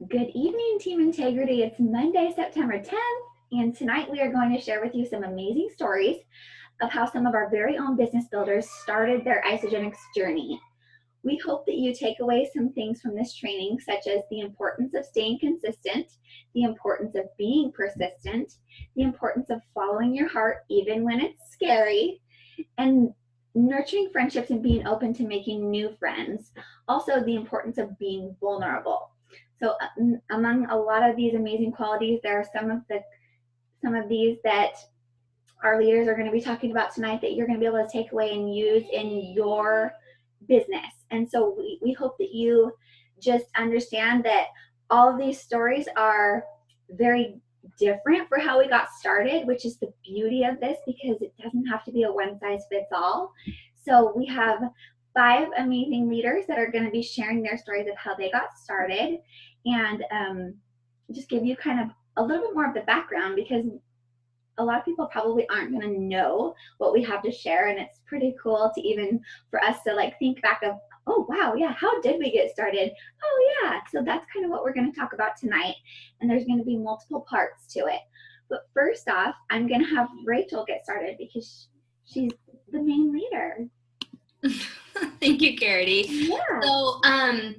Good evening, Team Integrity. It's Monday, September 10th, and tonight we are going to share with you some amazing stories of how some of our very own business builders started their Isagenix journey. We hope that you take away some things from this training, such as the importance of staying consistent, the importance of being persistent, the importance of following your heart even when it's scary, and nurturing friendships and being open to making new friends. Also, the importance of being vulnerable. So among a lot of these amazing qualities, there are some of these that our leaders are going to be talking about tonight that you're going to be able to take away and use in your business. And so we hope that you just understand that all of these stories are very different for how we got started, which is the beauty of this, because it doesn't have to be a one size fits all. So we have 5 amazing leaders that are going to be sharing their stories of how they got started, and just give you kind of a little bit more of the background, because a lot of people probably aren't going to know what we have to share, and it's pretty cool to even for us to like think back of, oh wow, yeah, how did we get started? Oh yeah, so that's kind of what we're going to talk about tonight, and there's going to be multiple parts to it. But first off, I'm going to have Rachel get started because she's the main leader. Thank you, Garrity. Yeah.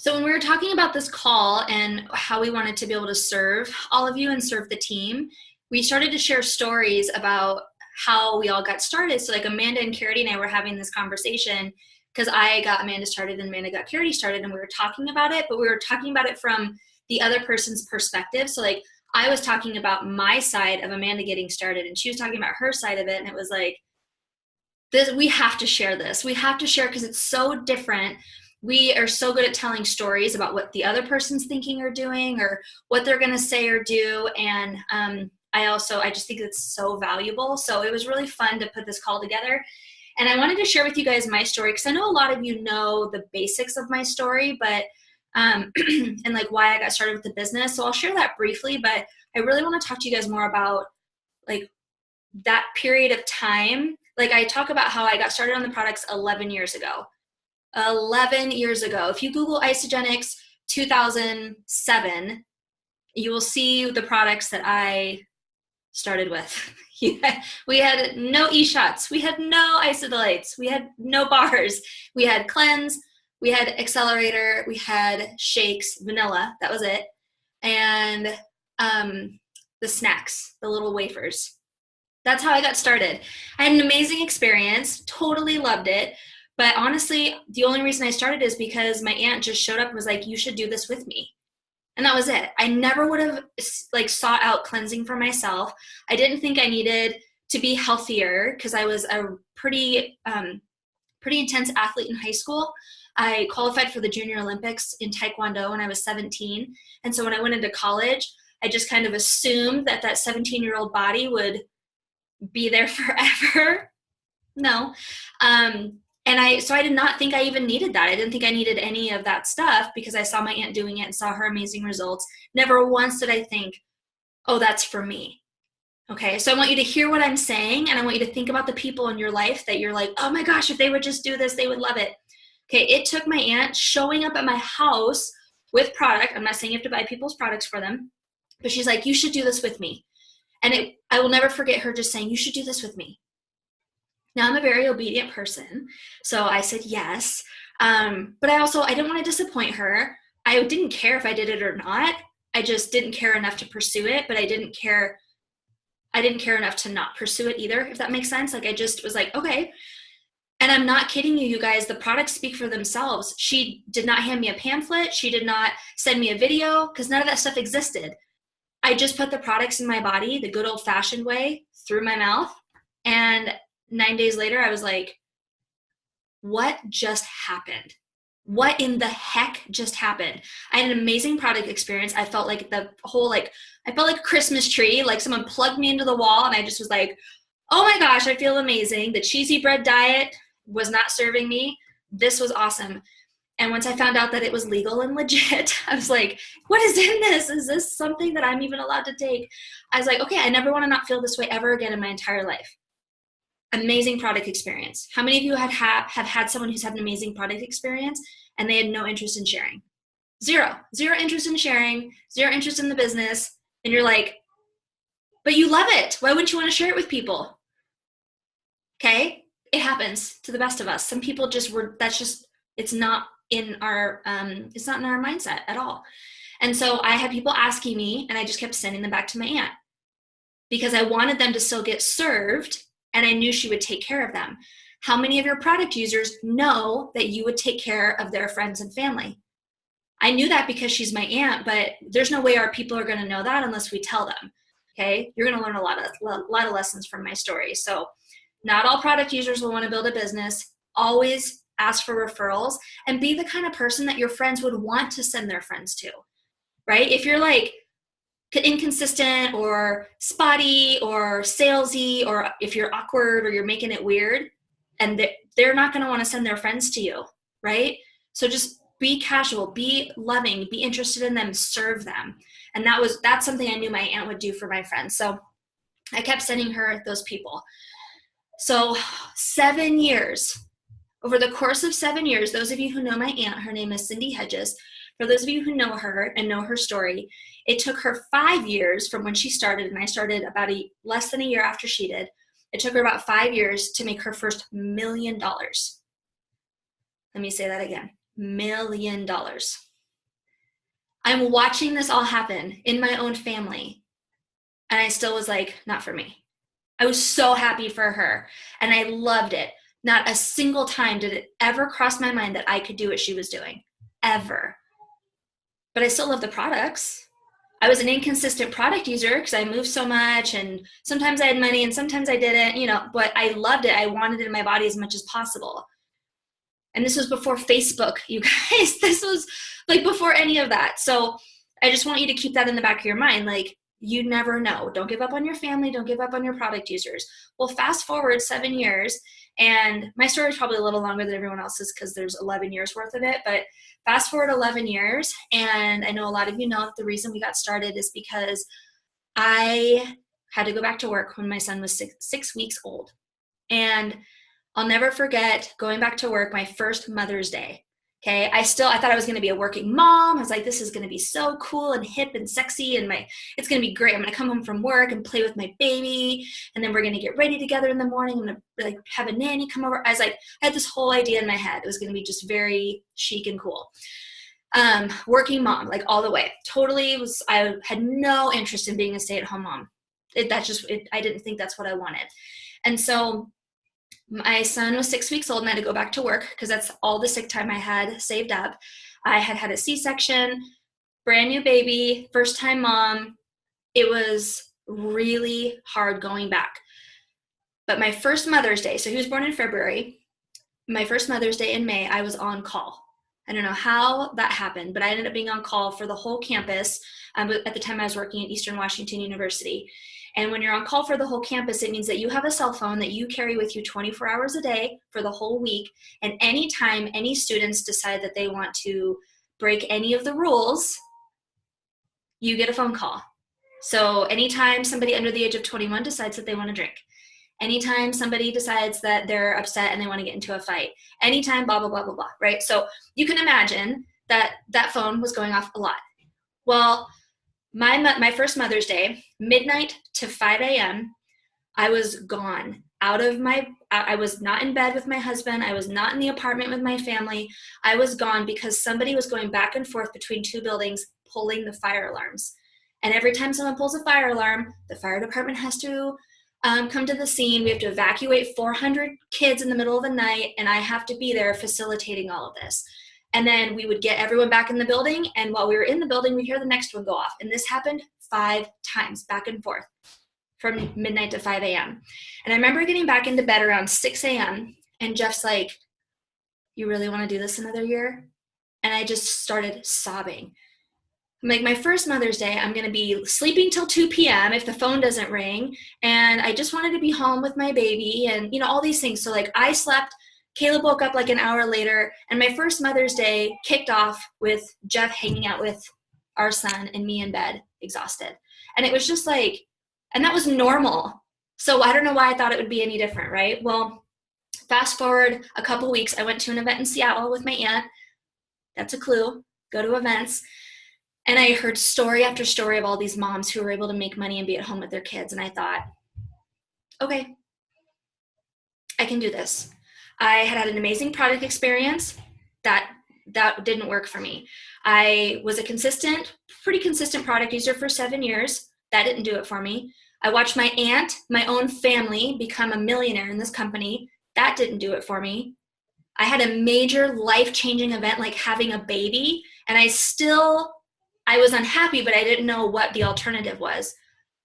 So when we were talking about this call and how we wanted to be able to serve all of you and serve the team, we started to share stories about how we all got started. So like Amanda and Garrity and I were having this conversation because I got Amanda started and Amanda got Garrity started, and we were talking about it, but we were talking about it from the other person's perspective. So like I was talking about my side of Amanda getting started, and she was talking about her side of it, and it was like, we have to share this. We have to share because it's so different. We are so good at telling stories about what the other person's thinking or doing or what they're going to say or do. And I just think it's so valuable. So it was really fun to put this call together. And I wanted to share with you guys my story because I know a lot of you know the basics of my story, but and like why I got started with the business. So I'll share that briefly, but I really want to talk to you guys more about like that period of time. Like I talk about how I got started on the products 11 years ago. 11 years ago. If you Google Isagenix 2007, you will see the products that I started with. We had no e-shots. We had no isodelates. We had no bars. We had cleanse. We had accelerator. We had shakes, vanilla. That was it. And the snacks, the little wafers. That's how I got started. I had an amazing experience. Totally loved it. But honestly, the only reason I started is because my aunt just showed up and was like, you should do this with me. And that was it. I never would have like sought out cleansing for myself. I didn't think I needed to be healthier because I was a pretty intense athlete in high school. I qualified for the Junior Olympics in Taekwondo when I was 17. And so when I went into college, I just kind of assumed that 17-year-old body would be there forever. No. So I did not think I even needed that. I didn't think I needed any of that stuff because I saw my aunt doing it and saw her amazing results. Never once did I think, oh, that's for me. Okay, so I want you to hear what I'm saying, and I want you to think about the people in your life that you're like, oh my gosh, if they would just do this, they would love it. Okay, it took my aunt showing up at my house with product. I'm not saying you have to buy people's products for them, but she's like, you should do this with me. And I will never forget her just saying, you should do this with me. Now, I'm a very obedient person, so I said yes. But I didn't want to disappoint her. I didn't care if I did it or not. I just didn't care enough to pursue it, but I didn't care enough to not pursue it either, if that makes sense. Like I just was like, okay. And I'm not kidding you, you guys, the products speak for themselves. She did not hand me a pamphlet. She did not send me a video because none of that stuff existed. I just put the products in my body the good old fashioned way through my mouth. And 9 days later, I was like, what just happened? What in the heck just happened? I had an amazing product experience. I felt like I felt like a Christmas tree, like someone plugged me into the wall, and I just was like, oh my gosh, I feel amazing. The cheesy bread diet was not serving me. This was awesome. And once I found out that it was legal and legit, I was like, what is in this? Is this something that I'm even allowed to take? I was like, okay, I never want to not feel this way ever again in my entire life. Amazing product experience. How many of you have had someone who's had an amazing product experience and they had no interest in sharing? Zero interest in sharing, zero interest in the business. And you're like, but you love it. Why wouldn't you want to share it with people? Okay. It happens to the best of us. Some people it's not in our mindset at all. And so I had people asking me, and I just kept sending them back to my aunt because I wanted them to still get served, and I knew she would take care of them. How many of your product users know that you would take care of their friends and family? I knew that because she's my aunt, but there's no way our people are going to know that unless we tell them. Okay, you're going to learn a lot of lessons from my story. So not all product users will want to build a business. Always ask for referrals and be the kind of person that your friends would want to send their friends to, right? If you're like inconsistent or spotty or salesy, or if you're awkward or you're making it weird, and they're not going to want to send their friends to you, right? So just be casual, be loving, be interested in them, serve them. And that's something I knew my aunt would do for my friends. So I kept sending her those people. So 7 years, over the course of 7 years, those of you who know my aunt, her name is Cindy Hedges. For those of you who know her and know her story, it took her 5 years from when she started, and I started about less than a year after she did. It took her about 5 years to make her first $1 million. Let me say that again, $1 million. I'm watching this all happen in my own family, and I still was like, not for me. I was so happy for her, and I loved it. Not a single time did it ever cross my mind that I could do what she was doing, ever. But I still love the products. I was an inconsistent product user because I moved so much, and sometimes I had money and sometimes I didn't, but I loved it. I wanted it in my body as much as possible. And this was before Facebook, you guys. This was like before any of that. So I just want you to keep that in the back of your mind. Like, you never know. Don't give up on your family. Don't give up on your product users. Well, fast forward 7 years, and my story is probably a little longer than everyone else's because there's 11 years worth of it, but fast forward 11 years, and I know a lot of you know that the reason we got started is because I had to go back to work when my son was 6 weeks old. And I'll never forget going back to work my first Mother's Day. Okay, I thought I was going to be a working mom. I was like, this is going to be so cool and hip and sexy, and it's going to be great. I'm going to come home from work and play with my baby, and then we're going to get ready together in the morning. I'm going to like have a nanny come over. I had this whole idea in my head. It was going to be just very chic and cool. Working mom, like all the way. Totally I had no interest in being a stay-at-home mom. I didn't think that's what I wanted. And so my son was 6 weeks old, and I had to go back to work because that's all the sick time I had saved up. I had had a C-section, brand new baby, first time mom. It was really hard going back. But my first Mother's Day, so he was born in February, my first Mother's Day in May, I was on call. I don't know how that happened, but I ended up being on call for the whole campus. At the time I was working at Eastern Washington University. And when you're on call for the whole campus, it means that you have a cell phone that you carry with you 24 hours a day for the whole week. And anytime any students decide that they want to break any of the rules, you get a phone call. So anytime somebody under the age of 21 decides that they want to drink, anytime somebody decides that they're upset and they want to get into a fight, anytime blah, blah, blah, blah, blah, right? So you can imagine that that phone was going off a lot. Well, my first Mother's Day, midnight to 5 a.m., I was gone I was not in bed with my husband. I was not in the apartment with my family. I was gone because somebody was going back and forth between two buildings pulling the fire alarms. And every time someone pulls a fire alarm, the fire department has to come to the scene. We have to evacuate 400 kids in the middle of the night, and I have to be there facilitating all of this. And then we would get everyone back in the building, and while we were in the building, we'd hear the next one go off. And this happened 5 times, back and forth, from midnight to 5 a.m. And I remember getting back into bed around 6 a.m., and Jeff's like, you really want to do this another year? And I just started sobbing. I'm like, my first Mother's Day, I'm going to be sleeping till 2 p.m. if the phone doesn't ring, and I just wanted to be home with my baby, and, all these things. So, I slept. Caleb woke up like an hour later, and my first Mother's Day kicked off with Jeff hanging out with our son and me in bed, exhausted. And it was just and that was normal. So I don't know why I thought it would be any different, right? Well, fast forward a couple weeks, I went to an event in Seattle with my aunt. That's a clue. go to events. And I heard story after story of all these moms who were able to make money and be at home with their kids. And I thought, okay, I can do this. I had an amazing product experience. That didn't work for me. I was a pretty consistent product user for 7 years. That didn't do it for me. I watched my aunt, my own family, become a millionaire in this company. That didn't do it for me. I had a major life-changing event like having a baby, and I was unhappy, but I didn't know what the alternative was.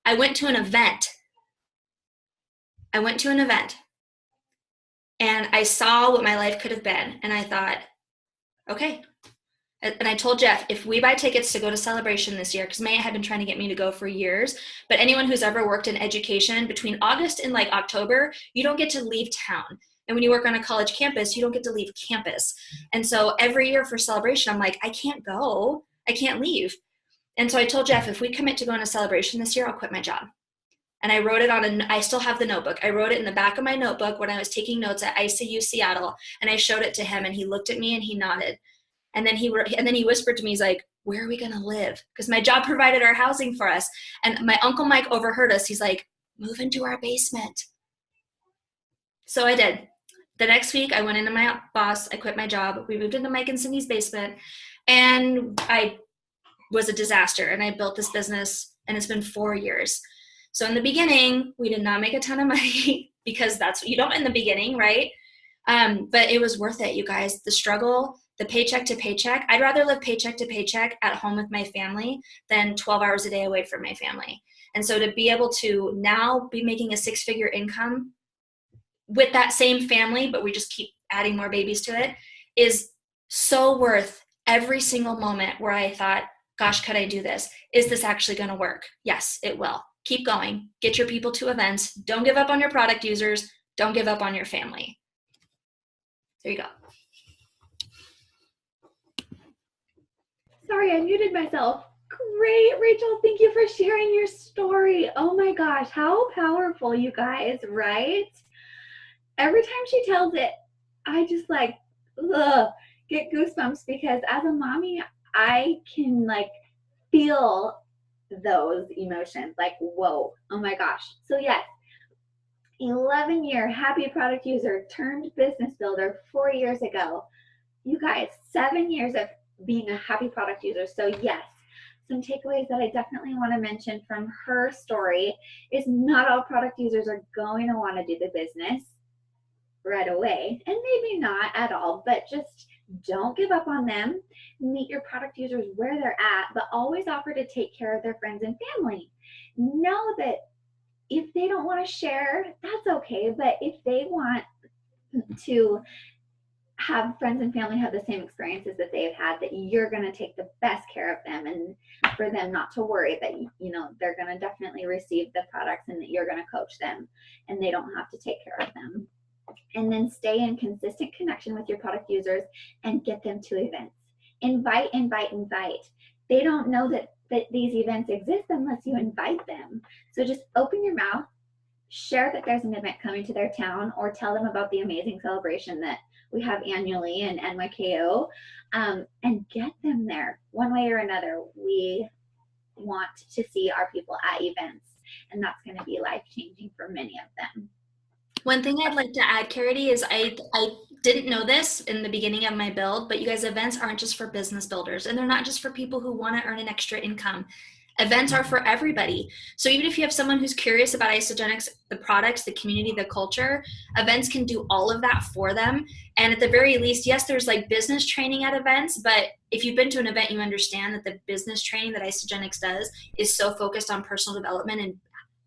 I went to an event. And I saw what my life could have been. And I thought, okay. And I told Jeff, if we buy tickets to go to Celebration this year, because Maya had been trying to get me to go for years, but anyone who's ever worked in education, between August and like October, you don't get to leave town. And when you work on a college campus, you don't get to leave campus. And so every year for Celebration, I'm like, I can't go. I can't leave. And so I told Jeff, if we commit to going to Celebration this year, I'll quit my job. And I wrote it I still have the notebook. I wrote it in the back of my notebook when I was taking notes at ICU Seattle, and I showed it to him, and he looked at me and he nodded. And then he whispered to me, he's like, where are we going to live? Because my job provided our housing for us. And my Uncle Mike overheard us. He's like, move into our basement. So I did. The next week, I went into my boss. I quit my job. We moved into Mike and Cindy's basement. And I was a disaster. And I built this business, and it's been 4 years. So in the beginning, we did not make a ton of money because that's what you don't in the beginning, right? But it was worth it, you guys. The struggle, the paycheck to paycheck. I'd rather live paycheck to paycheck at home with my family than 12 hours a day away from my family. And so to be able to now be making a 6-figure income with that same family, but we just keep adding more babies to it, is so worth every single moment where I thought, gosh, could I do this? Is this actually going to work? Yes, it will. Keep going. Get your people to events. Don't give up on your product users. Don't give up on your family. There you go. Sorry, I muted myself. Great, Rachel. Thank you for sharing your story. Oh my gosh, how powerful, you guys, right? Every time she tells it, I just like, get goosebumps, because as a mommy, I can like feel those emotions, like, whoa, oh my gosh. So yes, 11-year happy product user turned business builder 4 years ago. You guys, 7 years of being a happy product user. So yes, some takeaways that I definitely want to mention from her story is not all product users are going to want to do the business right away, and maybe not at all, but just don't give up on them. Meet your product users where they're at, but always offer to take care of their friends and family. Know that if they don't want to share, that's okay, but if they want to have friends and family have the same experiences that they've had, that you're going to take the best care of them, and for them not to worry that they're going to definitely receive the products, and that you're going to coach them and they don't have to take care of them. And then stay in consistent connection with your product users and get them to events. Invite. They don't know that these events exist unless you invite them. So just open your mouth, share that there's an event coming to their town, or tell them about the amazing celebration that we have annually in NYKO, and get them there one way or another. We want to see our people at events, and that's going to be life-changing for many of them. One thing I'd like to add, Carity, is I didn't know this in the beginning of my build, but you guys, events aren't just for business builders, and they're not just for people who want to earn an extra income. Events are for everybody. So even if you have someone who's curious about Isagenix, the products, the community, the culture, events can do all of that for them. And at the very least, yes, there's like business training at events, but if you've been to an event, you understand that the business training that Isagenix does is so focused on personal development and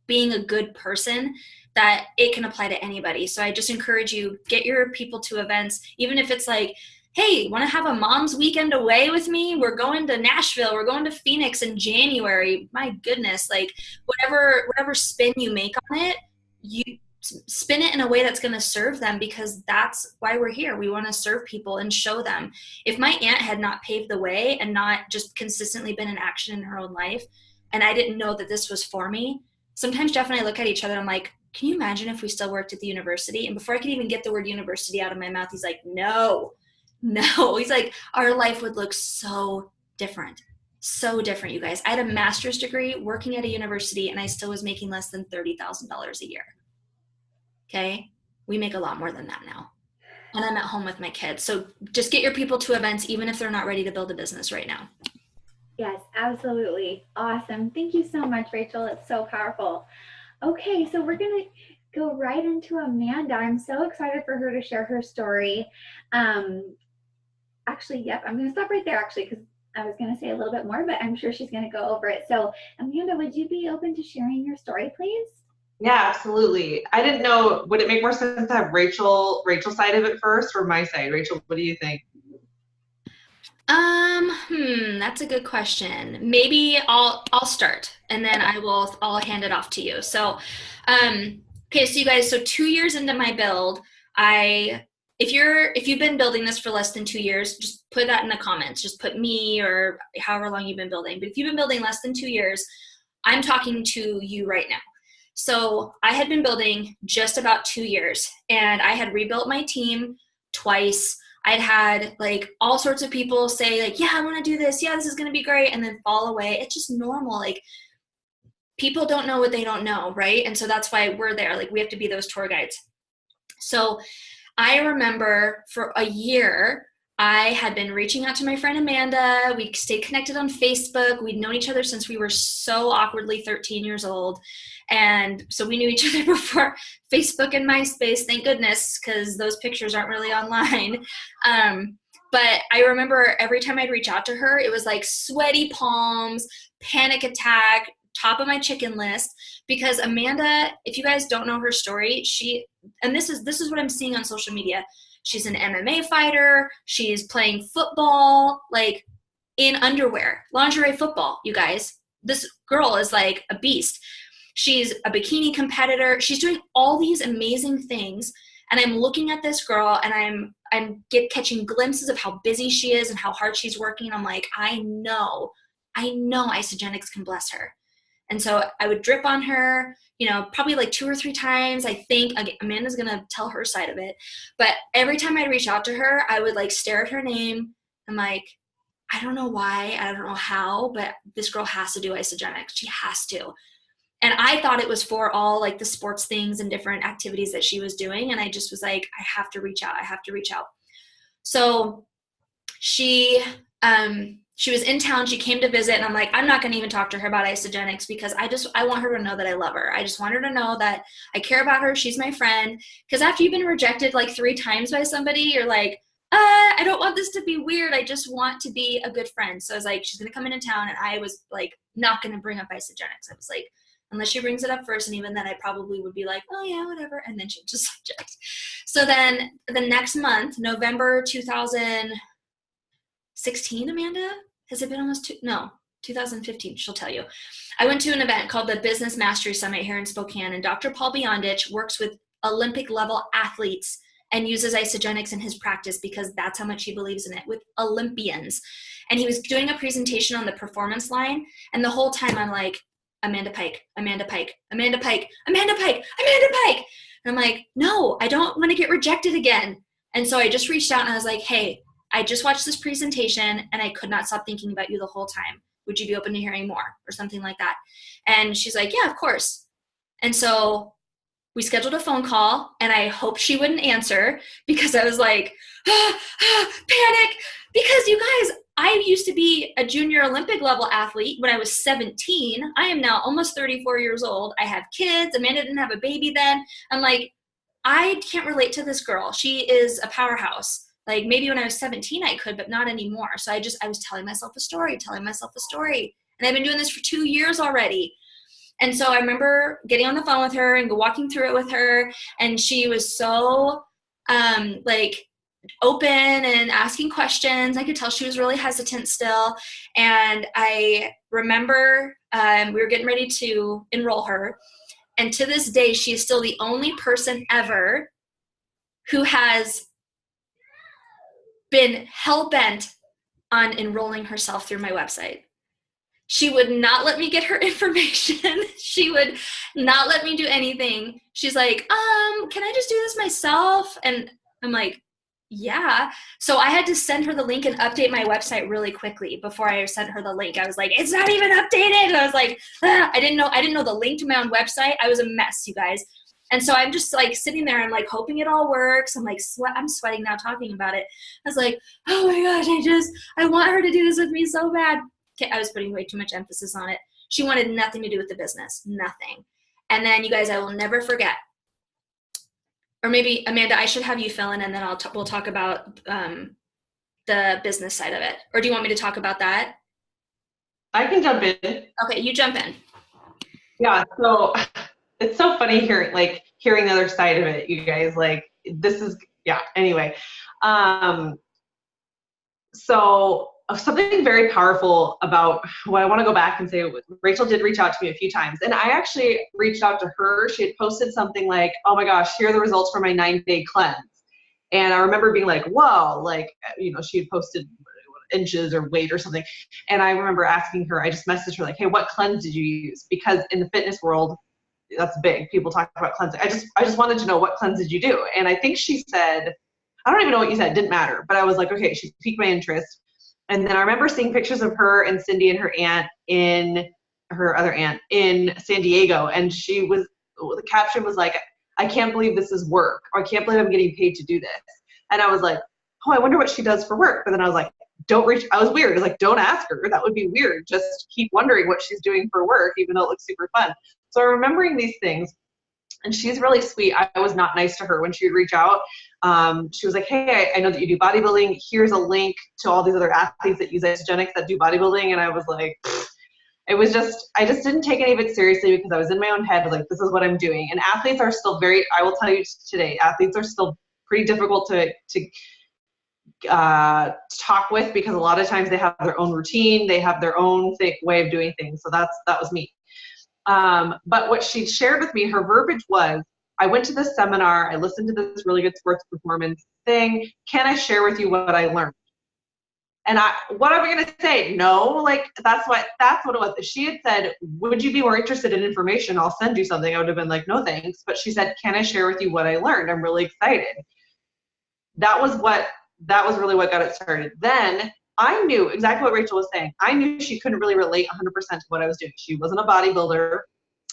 being a good person that it can apply to anybody. So I just encourage you, get your people to events, even if it's like, hey, want to have a mom's weekend away with me? We're going to Nashville. We're going to Phoenix in January. My goodness, like whatever spin you make on it, you spin it in a way that's going to serve them, because that's why we're here. We want to serve people and show them. If my aunt had not paved the way and not just consistently been in action in her own life, and I didn't know that this was for me, sometimes Jeff and I look at each other and I'm like, can you imagine if we still worked at the university? And before I could even get the word university out of my mouth, he's like, no, No, he's like, our life would look so different. So different, you guys. I had a master's degree working at a university and I still was making less than $30,000 a year. Okay. We make a lot more than that now. And I'm at home with my kids. So just get your people to events, even if they're not ready to build a business right now. Yes, absolutely. Awesome. Thank you so much, Rachel. It's so powerful. Okay, so we're going to go right into Amanda. I'm so excited for her to share her story. Actually, yep, I'm going to stop right there actually because I was going to say a little bit more, but I'm sure she's going to go over it. So Amanda, would you be open to sharing your story, please? Yeah, absolutely. I didn't know, would it make more sense to have Rachel's side of it first or my side? Rachel, what do you think? That's a good question. Maybe I'll start and then I'll hand it off to you. So, okay, so you guys, so 2 years into my build, if you've been building this for less than 2 years, just put that in the comments. Just put me or however long you've been building. But if you've been building less than 2 years, I'm talking to you right now. So I had been building just about 2 years and I had rebuilt my team twice. I'd had like all sorts of people say like, yeah, I want to do this. Yeah, this is going to be great. And then fall away. It's just normal. Like people don't know what they don't know. Right. And so that's why we're there. Like we have to be those tour guides. So I remember for a year, I had been reaching out to my friend Amanda. We stayed connected on Facebook. We'd known each other since we were so awkwardly 13 years old. And so we knew each other before Facebook and MySpace, thank goodness, because those pictures aren't really online. But I remember every time I'd reach out to her, it was like sweaty palms, panic attack, top of my chicken list. Because Amanda, if you guys don't know her story, this is what I'm seeing on social media. She's an MMA fighter. She's playing football, like in underwear, lingerie football, you guys. This girl is like a beast. She's a bikini competitor. She's doing all these amazing things. And I'm looking at this girl and I'm catching glimpses of how busy she is and how hard she's working. I'm like, I know Isagenix can bless her. And so I would drip on her, probably like 2 or 3 times. I think Amanda's going to tell her side of it. But every time I'd reach out to her, I would like stare at her name. I'm like, I don't know why, I don't know how, but this girl has to do Isagenix. She has to. And I thought it was for all like the sports things and different activities that she was doing. And I just was like, I have to reach out. So she was in town. She came to visit and I'm like, I'm not going to even talk to her about Isagenix because I want her to know that I love her. I just want her to know that I care about her. She's my friend. Because after you've been rejected like 3 times by somebody, you're like, I don't want this to be weird. I just want to be a good friend. So I was like, she's going to come into town. And I was like, not going to bring up Isagenix. I was like, unless she brings it up first. And even then I probably would be like, oh yeah, whatever. And then she'd just subject. So then the next month, November 2016, Amanda, has it been almost 2015, she'll tell you. I went to an event called the Business Mastery Summit here in Spokane, and Dr. Paul Beyondich works with Olympic level athletes and uses Isagenix in his practice because that's how much he believes in it with Olympians. And he was doing a presentation on the performance line, and the whole time I'm like, Amanda Pike, Amanda Pike, Amanda Pike, Amanda Pike, Amanda Pike. And I'm like, no, I don't want to get rejected again. And so I just reached out and I was like, hey, I just watched this presentation and I could not stop thinking about you the whole time. Would you be open to hearing more or something like that? And she's like, yeah, of course. And so we scheduled a phone call and I hoped she wouldn't answer because I was like, panic. Because you guys, I used to be a junior Olympic level athlete when I was 17. I am now almost 34 years old. I have kids. Amanda didn't have a baby then. I'm like, I can't relate to this girl. She is a powerhouse. Like maybe when I was 17 I could, but not anymore. So I was telling myself a story. And I've been doing this for 2 years already. And so I remember getting on the phone with her and walking through it with her. And she was so like open and asking questions. I could tell she was really hesitant still. And I remember we were getting ready to enroll her. And to this day, she is still the only person ever who has been hell-bent on enrolling herself through my website. She would not let me get her information. She would not let me do anything. She's like, can I just do this myself? And I'm like, Yeah. So I had to send her the link and update my website really quickly before I sent her the link. I was like, it's not even updated. And I was like, ah, I didn't know the link to my own website. I was a mess, you guys. And so I'm just like sitting there and like hoping it all works. I'm like, I'm sweating now talking about it. I was like, oh my gosh, I want her to do this with me so bad. Okay, I was putting way too much emphasis on it. She wanted nothing to do with the business, nothing. And then you guys, I will never forget. Or maybe Amanda, I should have you fill in, and then we'll talk about the business side of it. Or do you want me to talk about that? I can jump in. Okay, you jump in. Yeah. So it's so funny hearing the other side of it, you guys. Like, this is, yeah. Anyway, so something very powerful about what I want to go back and say, Rachel did reach out to me a few times, and I actually reached out to her. She had posted something like, oh my gosh, here are the results for my 9-day cleanse. And I remember being like, whoa, like, you know, she had posted inches or weight or something. And I remember asking her, I just messaged her like, hey, what cleanse did you use? Because in the fitness world, that's big. People talk about cleansing. I just wanted to know, what cleanse did you do? And I think she said, I don't even know what you said, didn't matter. But I was like, okay, she piqued my interest. And then I remember seeing pictures of her and Cindy and her other aunt in San Diego. And the caption was like, I can't believe this is work, or I can't believe I'm getting paid to do this. And I was like, oh, I wonder what she does for work. But then I was like, I was weird. I was like, don't ask her. That would be weird. Just keep wondering what she's doing for work, even though it looks super fun. So I'm remembering these things. And she's really sweet. I was not nice to her when she would reach out. She was like, hey, I know that you do bodybuilding. Here's a link to all these other athletes that use Isagenix that do bodybuilding. And I was like, I just didn't take any of it seriously because I was in my own head, like, this is what I'm doing. And athletes are still I will tell you today, athletes are still pretty difficult to talk with, because a lot of times they have their own routine. They have their own way of doing things. So that was me. But what she shared with me, her verbiage was, I went to this seminar, I listened to this really good sports performance thing. Can I share with you what I learned? And what am I going to say? No, like, that's what it was. If she had said, would you be more interested in information? I'll send you something. I would have been like, no, thanks. But she said, can I share with you what I learned? I'm really excited. That was really what got it started. Then I knew exactly what Rachel was saying. I knew she couldn't really relate 100% to what I was doing. She wasn't a bodybuilder.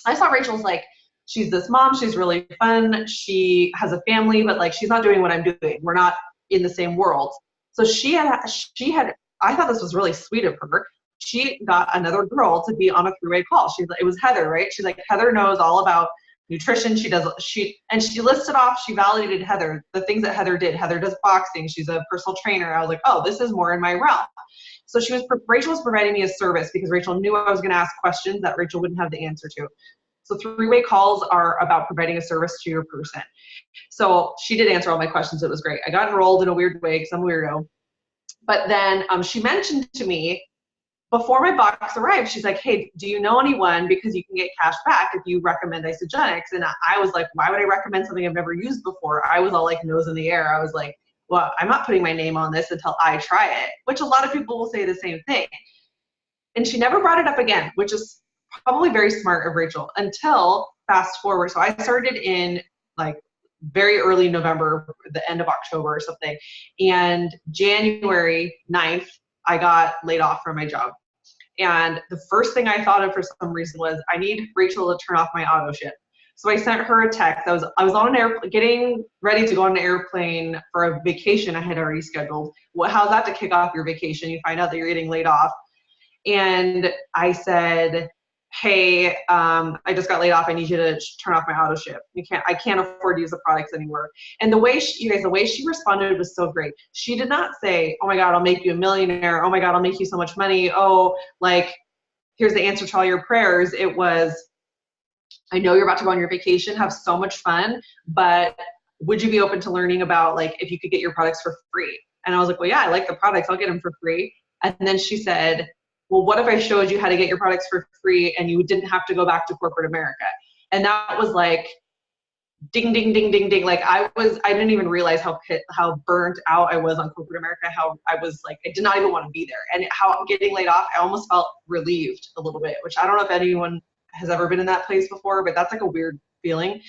I saw Rachel's like, she's this mom. She's really fun. She has a family, but like, she's not doing what I'm doing. We're not in the same world. So she had, I thought this was really sweet of her. She got another girl to be on a 3-way call. It was Heather, right? She's like, Heather knows all about nutrition. She listed off, she validated Heather, the things that Heather did. Heather does boxing. She's a personal trainer. I was like, oh, this is more in my realm. So Rachel was providing me a service because Rachel knew I was going to ask questions that Rachel wouldn't have the answer to. So 3-way calls are about providing a service to your person. So she did answer all my questions. It was great. I got enrolled in a weird way because I'm a weirdo. But then she mentioned to me, before my box arrived, she's like, hey, do you know anyone, because you can get cash back if you recommend Isagenix? And I was like, why would I recommend something I've never used before? I was all like nose in the air. I was like, well, I'm not putting my name on this until I try it, which a lot of people will say the same thing. And she never brought it up again, which is probably very smart of Rachel, until fast forward. So I started in like very early November, the end of October or something. And January 9th, I got laid off from my job. And the first thing I thought of for some reason was, I need Rachel to turn off my auto ship. So I sent her a text. I was on an airplane, getting ready to go on an airplane for a vacation I had already scheduled. How's that to kick off your vacation? You find out that you're getting laid off. And I said, hey, I just got laid off. I need you to turn off my auto ship. I can't afford to use the products anymore. And the way she responded was so great. She did not say, oh my God, I'll make you a millionaire. Oh my God, I'll make you so much money. Oh, like, here's the answer to all your prayers. It was, I know you're about to go on your vacation, have so much fun, but would you be open to learning about, like, if you could get your products for free? And I was like, well, yeah, I like the products. I'll get them for free. And then she said, well, what if I showed you how to get your products for free and you didn't have to go back to corporate America? And that was like, ding, ding, ding, ding, ding. Like, I didn't even realize how burnt out I was on corporate America, how I was like, I did not even want to be there. And how getting laid off, I almost felt relieved a little bit, which I don't know if anyone has ever been in that place before, but that's like a weird feeling.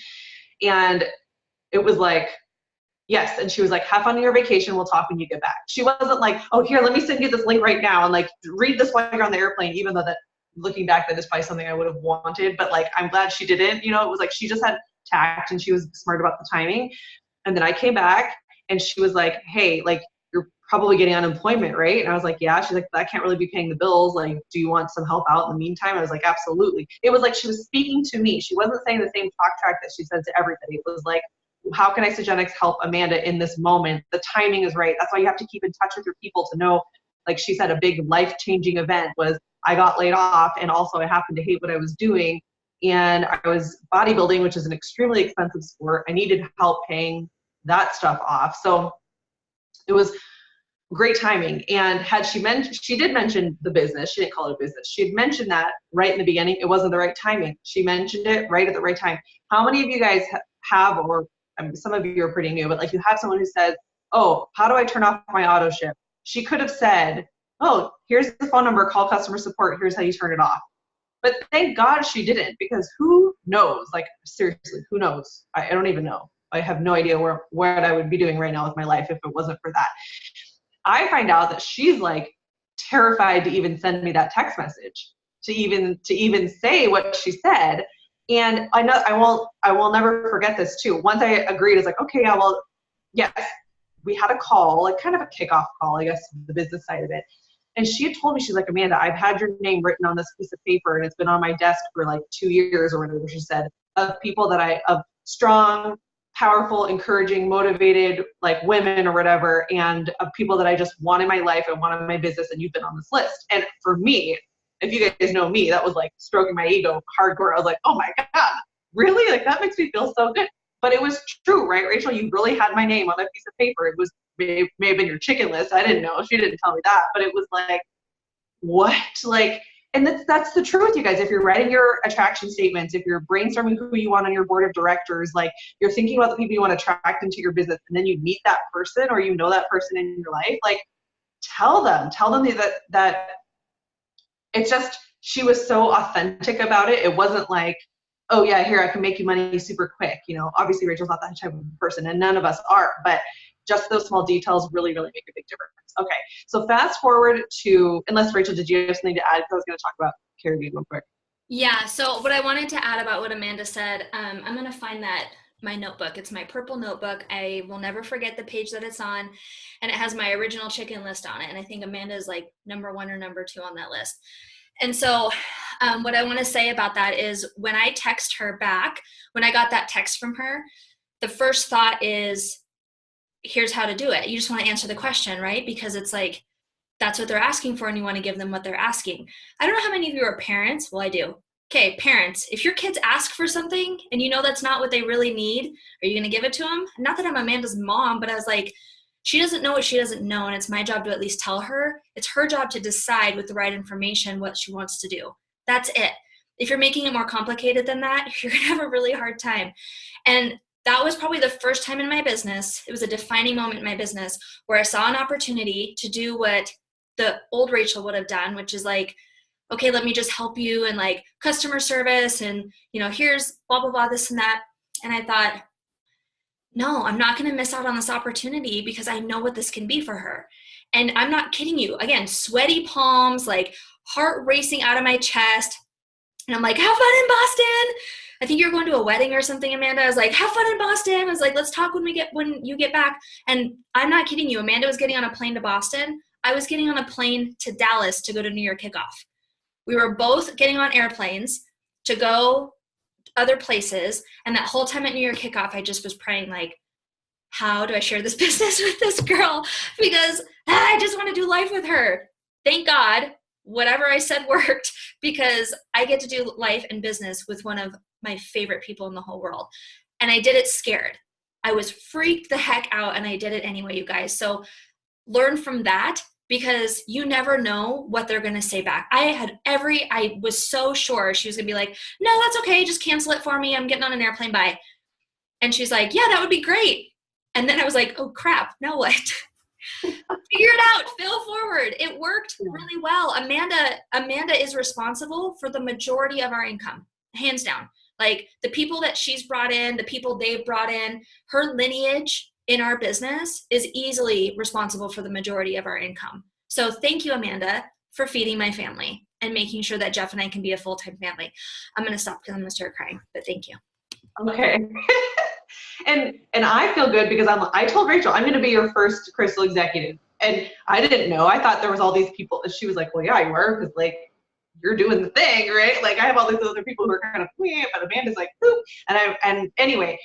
And it was like, Yes. And she was like, have fun on your vacation. We'll talk when you get back. She wasn't like, oh, here, let me send you this link right now and like read this while you're on the airplane, even though that looking back, that is probably something I would have wanted. But like, I'm glad she didn't, you know, it was like, she just had tact and she was smart about the timing. And then I came back and she was like, hey, like, you're probably getting unemployment, right? And I was like, yeah. She's like, I can't really be paying the bills. Like, do you want some help out in the meantime? I was like, absolutely. It was like she was speaking to me. She wasn't saying the same talk track that she said to everybody. It was like, how can Isagenix help Amanda in this moment? The timing is right. That's why you have to keep in touch with your people to know, like she said, a big life-changing event was I got laid off, and also I happened to hate what I was doing. And I was bodybuilding, which is an extremely expensive sport. I needed help paying that stuff off. So it was great timing. And had she did mention the business. She didn't call it a business. She had mentioned that right in the beginning. It wasn't the right timing. She mentioned it right at the right time. How many of you guys have, or some of you are pretty new, but like you have someone who says, oh, how do I turn off my auto ship? She could have said, oh, here's the phone number, call customer support. Here's how you turn it off. But thank God she didn't, because who knows? Like, seriously, who knows? I don't even know. I have no idea what I would be doing right now with my life if it wasn't for that. I find out that she's like terrified to even send me that text message, to even say what she said. And I know I will never forget this too. Once I agreed, it's like, okay, yeah, well, yes, we had a call, like kind of a kickoff call, I guess, the business side of it. And she had told me, she's like, Amanda, I've had your name written on this piece of paper and it's been on my desk for like 2 years or whatever she said, of people that of strong, powerful, encouraging, motivated, like women or whatever, and of people that I just want in my life and want in my business, and you've been on this list. And for me, if you guys know me, that was like stroking my ego hardcore. I was like, oh my God, really? Like that makes me feel so good. But it was true, right, Rachel? You really had my name on that piece of paper. It was may have been your chicken list. I didn't know. She didn't tell me that. But it was like, what? Like, and that's the truth, you guys. If you're writing your attraction statements, if you're brainstorming who you want on your board of directors, like you're thinking about the people you want to attract into your business, and then you meet that person or you know that person in your life, like tell them that it's just, she was so authentic about it. It wasn't like, oh yeah, here, I can make you money super quick. You know, obviously Rachel's not that type of person, and none of us are, but just those small details really, really make a big difference. Okay, so fast forward to, unless Rachel, did you have something to add? Because I was going to talk about Caribbean real quick. Yeah, so what I wanted to add about what Amanda said, I'm going to find my notebook. It's my purple notebook. I will never forget the page that it's on, and it has my original chicken list on it. And I think Amanda is like number 1 or number 2 on that list. And so what I want to say about that is when I text her back, when I got that text from her, the first thought is, here's how to do it. You just want to answer the question, right? Because it's like, that's what they're asking for, and you want to give them what they're asking. I don't know how many of you are parents. Well, I do. Okay, parents, if your kids ask for something and you know that's not what they really need, are you going to give it to them? Not that I'm Amanda's mom, but I was like, she doesn't know what she doesn't know, and it's my job to at least tell her. It's her job to decide with the right information what she wants to do. That's it. If you're making it more complicated than that, you're going to have a really hard time. And that was probably the first time in my business, it was a defining moment in my business, where I saw an opportunity to do what the old Rachel would have done, which is like, okay, let me just help you and like customer service and, you know, here's blah, blah, blah, this and that. And I thought, no, I'm not going to miss out on this opportunity because I know what this can be for her. And I'm not kidding you. Again, sweaty palms, like heart racing out of my chest. And I'm like, have fun in Boston. I think you're going to a wedding or something, Amanda. I was like, have fun in Boston. I was like, let's talk when you get back. And I'm not kidding you. Amanda was getting on a plane to Boston. I was getting on a plane to Dallas to go to New York kickoff. We were both getting on airplanes to go other places. And that whole time at New York kickoff, I just was praying, like, how do I share this business with this girl? Because I just want to do life with her. Thank God, whatever I said worked, because I get to do life and business with one of my favorite people in the whole world. And I did it scared. I was freaked the heck out, and I did it anyway, you guys. So learn from that, because you never know what they're going to say back. I was so sure she was going to be like, no, that's okay. Just cancel it for me. I'm getting on an airplane. Bye. And she's like, yeah, that would be great. And then I was like, oh crap, now what? Figure it out, fail forward. It worked really well. Amanda is responsible for the majority of our income, hands down. Like the people that she's brought in, the people they've brought in, her lineage in our business is easily responsible for the majority of our income. So thank you, Amanda, for feeding my family and making sure that Jeff and I can be a full-time family. I'm going to stop because I'm going to start crying, but thank you. Okay. and I feel good because I told Rachel, I'm going to be your first Crystal executive. And I didn't know. I thought there was all these people. And she was like, well, yeah, you are, because like, you're doing the thing, right? Like, I have all these other people who are kind of, but Amanda's like, boop. And anyway,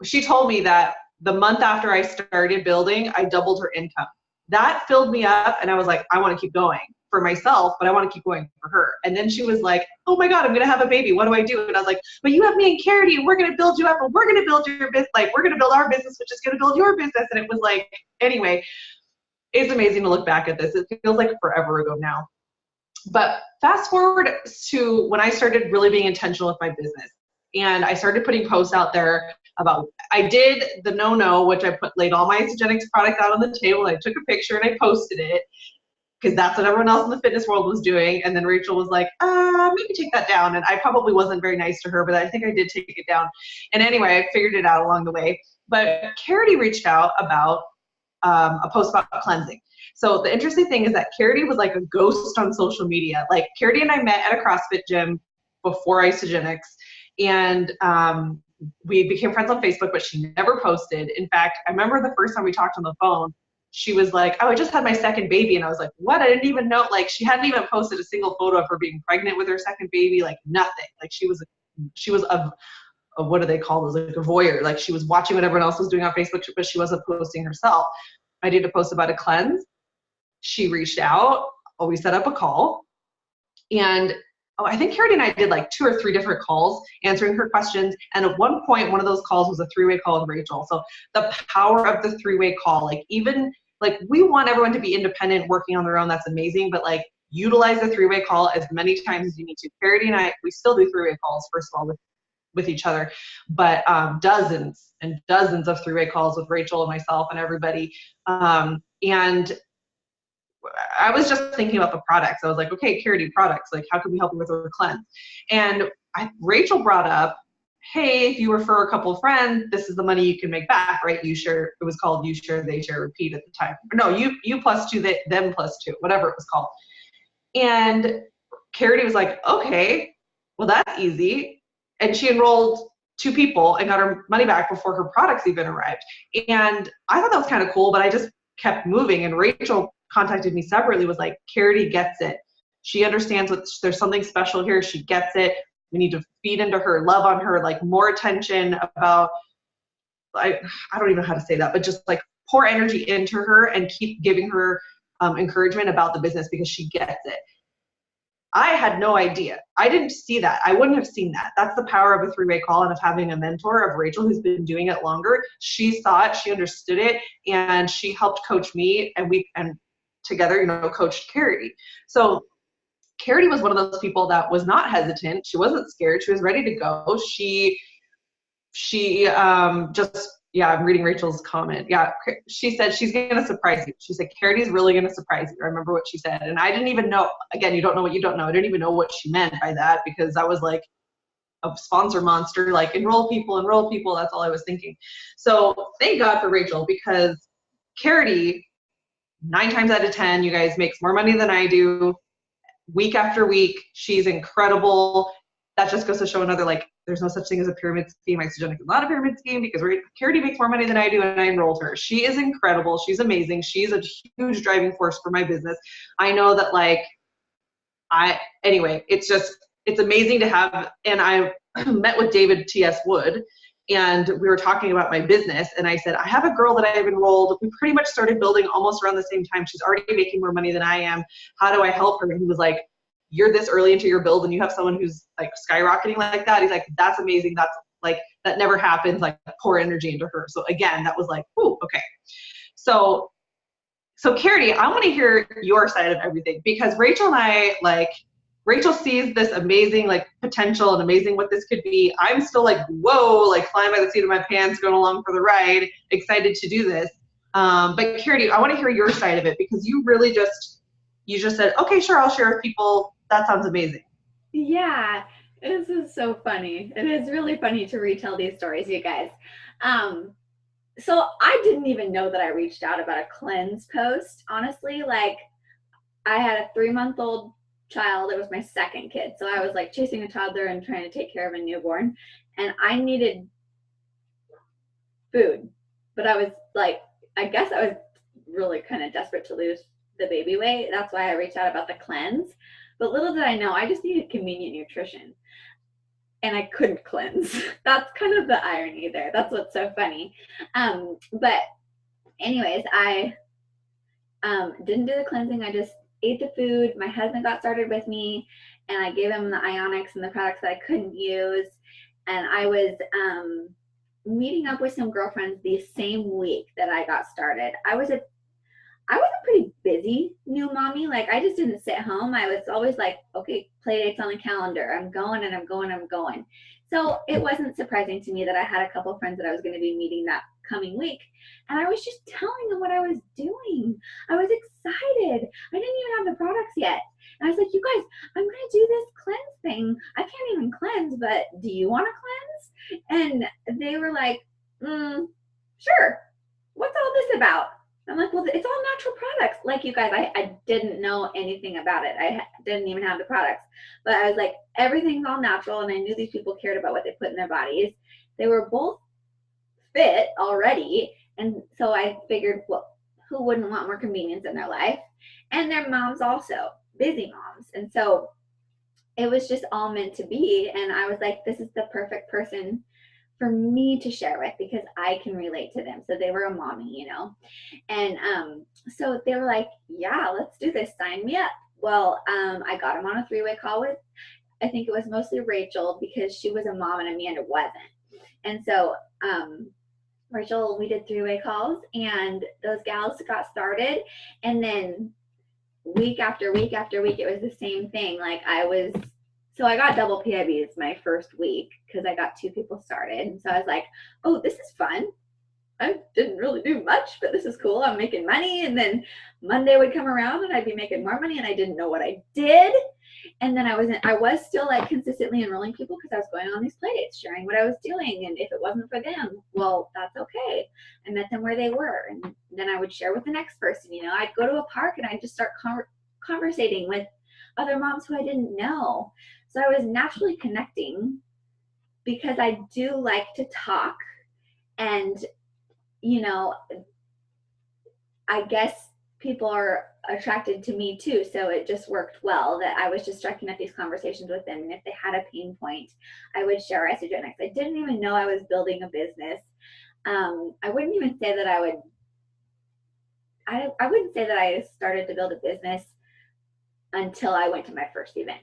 she told me that the month after I started building, I doubled her income. That filled me up, and I was like, I want to keep going for myself, but I want to keep going for her. And then she was like, oh my God, I'm going to have a baby. What do I do? And I was like, but you have me and Carity, and we're going to build you up, and we're going to build your business. Like, we're going to build our business, which is going to build your business. And it was like, anyway, it's amazing to look back at this. It feels like forever ago now. But fast forward to when I started really being intentional with my business, and I started putting posts out there about, I did the no, which I laid all my Isagenix product out on the table. I took a picture and I posted it because that's what everyone else in the fitness world was doing. And then Rachel was like, maybe take that down. And I probably wasn't very nice to her, but I think I did take it down. And anyway, I figured it out along the way. But Carity reached out about a post about cleansing. So the interesting thing is that Carity was like a ghost on social media. Like, Carity and I met at a CrossFit gym before Isagenix, and we became friends on Facebook, but she never posted. In fact, I remember the first time we talked on the phone, she was like, oh, I just had my second baby. And I was like, what? I didn't even know. Like, she hadn't even posted a single photo of her being pregnant with her second baby, like nothing. Like, she was a what do they call those? Like a voyeur. Like, she was watching what everyone else was doing on Facebook, but she wasn't posting herself. I did a post about a cleanse. She reached out. Oh, we set up a call. And I think Carity and I did like 2 or 3 different calls answering her questions. And at one point, one of those calls was a 3-way call with Rachel. So the power of the 3-way call, like, even like, we want everyone to be independent, working on their own. That's amazing. But like, utilize the 3-way call as many times as you need to. Carity and I, we still do 3-way calls, first of all, with each other, but dozens and dozens of 3-way calls with Rachel and myself and everybody. And I was just thinking about the products. I was like, okay, Carity, products, like, how can we help you with her cleanse? And Rachel brought up, hey, if you refer a couple of friends, this is the money you can make back, right? You share, it was called you share, they share, repeat at the time. No, you plus 2, them plus 2, whatever it was called. And Carity was like, okay, well, that's easy. And she enrolled 2 people and got her money back before her products even arrived. And I thought that was kind of cool, but I just kept moving. And Rachel contacted me separately, was like, Carity gets it. She understands there's something special here. She gets it. We need to feed into her, love on her, like, more attention about, I don't even know how to say that, but just like pour energy into her and keep giving her encouragement about the business, because she gets it. I had no idea. I didn't see that. I wouldn't have seen that. That's the power of a 3-way call and of having a mentor, of Rachel, who's been doing it longer. She saw it, she understood it, and she helped coach me, and we together, coached Carity. So Carity was one of those people that was not hesitant. She wasn't scared. She was ready to go. She I'm reading Rachel's comment. Yeah, she said she's going to surprise you. She said, Carity's really going to surprise you. I remember what she said. And I didn't even know, again, you don't know what you don't know. I didn't even know what she meant by that, because I was like a sponsor monster, like enroll people. That's all I was thinking. So thank God for Rachel, because Carity, 9 times out of 10, you guys, makes more money than I do week after week. She's incredible. That just goes to show another, like, there's no such thing as a pyramid scheme. Isagenix is not a pyramid scheme, because Carity makes more money than I do, and I enrolled her. She is incredible. She's amazing. She's a huge driving force for my business. I know that, like, anyway, it's amazing to have. And I met with David T.S. Wood, and we were talking about my business, and I said, I have a girl that I've enrolled. We pretty much started building almost around the same time. She's already making more money than I am. How do I help her? And he was like, you're this early into your build and you have someone who's like skyrocketing like that. He's like, that's amazing. That's like, that never happens. Like, pour energy into her. So again, that was like, ooh, okay. So Carity, I want to hear your side of everything, because Rachel and I, like, Rachel sees this amazing, like, potential and amazing what this could be. I'm still like, whoa, like flying by the seat of my pants, going along for the ride, excited to do this. But Carity, I want to hear your side of it, because you really just said, okay, sure, I'll share with people. That sounds amazing. Yeah, this is so funny. It is really funny to retell these stories, you guys. So I didn't even know that I reached out about a cleanse post, honestly. Like, I had a 3-month-old child. It was my second kid. So I was like chasing a toddler and trying to take care of a newborn. And I needed food. But I was like, I guess I was really kind of desperate to lose the baby weight. That's why I reached out about the cleanse. But little did I know, I just needed convenient nutrition. And I couldn't cleanse. That's kind of the irony there. That's what's so funny. But anyways, I didn't do the cleansing. I just ate the food. My husband got started with me, and I gave him the Isagenix and the products that I couldn't use. And I was meeting up with some girlfriends the same week that I got started. I was a pretty busy new mommy. Like, I just didn't sit home. I was always like, okay, play dates on the calendar. I'm going and I'm going and I'm going. So it wasn't surprising to me that I had a couple friends that I was going to be meeting that coming week. And I was just telling them what I was doing. I was excited. I didn't even have the products yet. And I was like, you guys, I'm going to do this cleanse thing. I can't even cleanse, but do you want to cleanse? And they were like, sure. What's all this about? I'm like, well, it's all natural products. Like, you guys, I didn't know anything about it. I didn't even have the products. But I was like, everything's all natural. And I knew these people cared about what they put in their bodies. They were both fit already. And so I figured, well, who wouldn't want more convenience in their life? And their moms also, busy moms. And so it was just all meant to be. And I was like, this is the perfect person for me to share with because I can relate to them. So they were a mommy, you know? And so they were like, yeah, let's do this. Sign me up. Well, I got them on a 3-way call with, I think it was mostly Rachel because she was a mom and Amanda wasn't. And so Rachel, we did 3-way calls and those gals got started. And then week after week after week, it was the same thing. Like, so I got double PIVs my first week because I got 2 people started. And so I was like, oh, this is fun. I didn't really do much, but this is cool. I'm making money. And then Monday would come around and I'd be making more money and I didn't know what I did. And then I was still like consistently enrolling people because I was going on these play dates, sharing what I was doing. And if it wasn't for them, well, that's okay. I met them where they were. And then I would share with the next person. You know, I'd go to a park and I'd just start conversating with other moms who I didn't know. So I was naturally connecting because I do like to talk. And, you know, I guess people are attracted to me too. So it just worked well that I was just striking up these conversations with them. And if they had a pain point, I would share Isagenix. I didn't even know I was building a business. I wouldn't even say that I wouldn't say that I started to build a business until I went to my first event.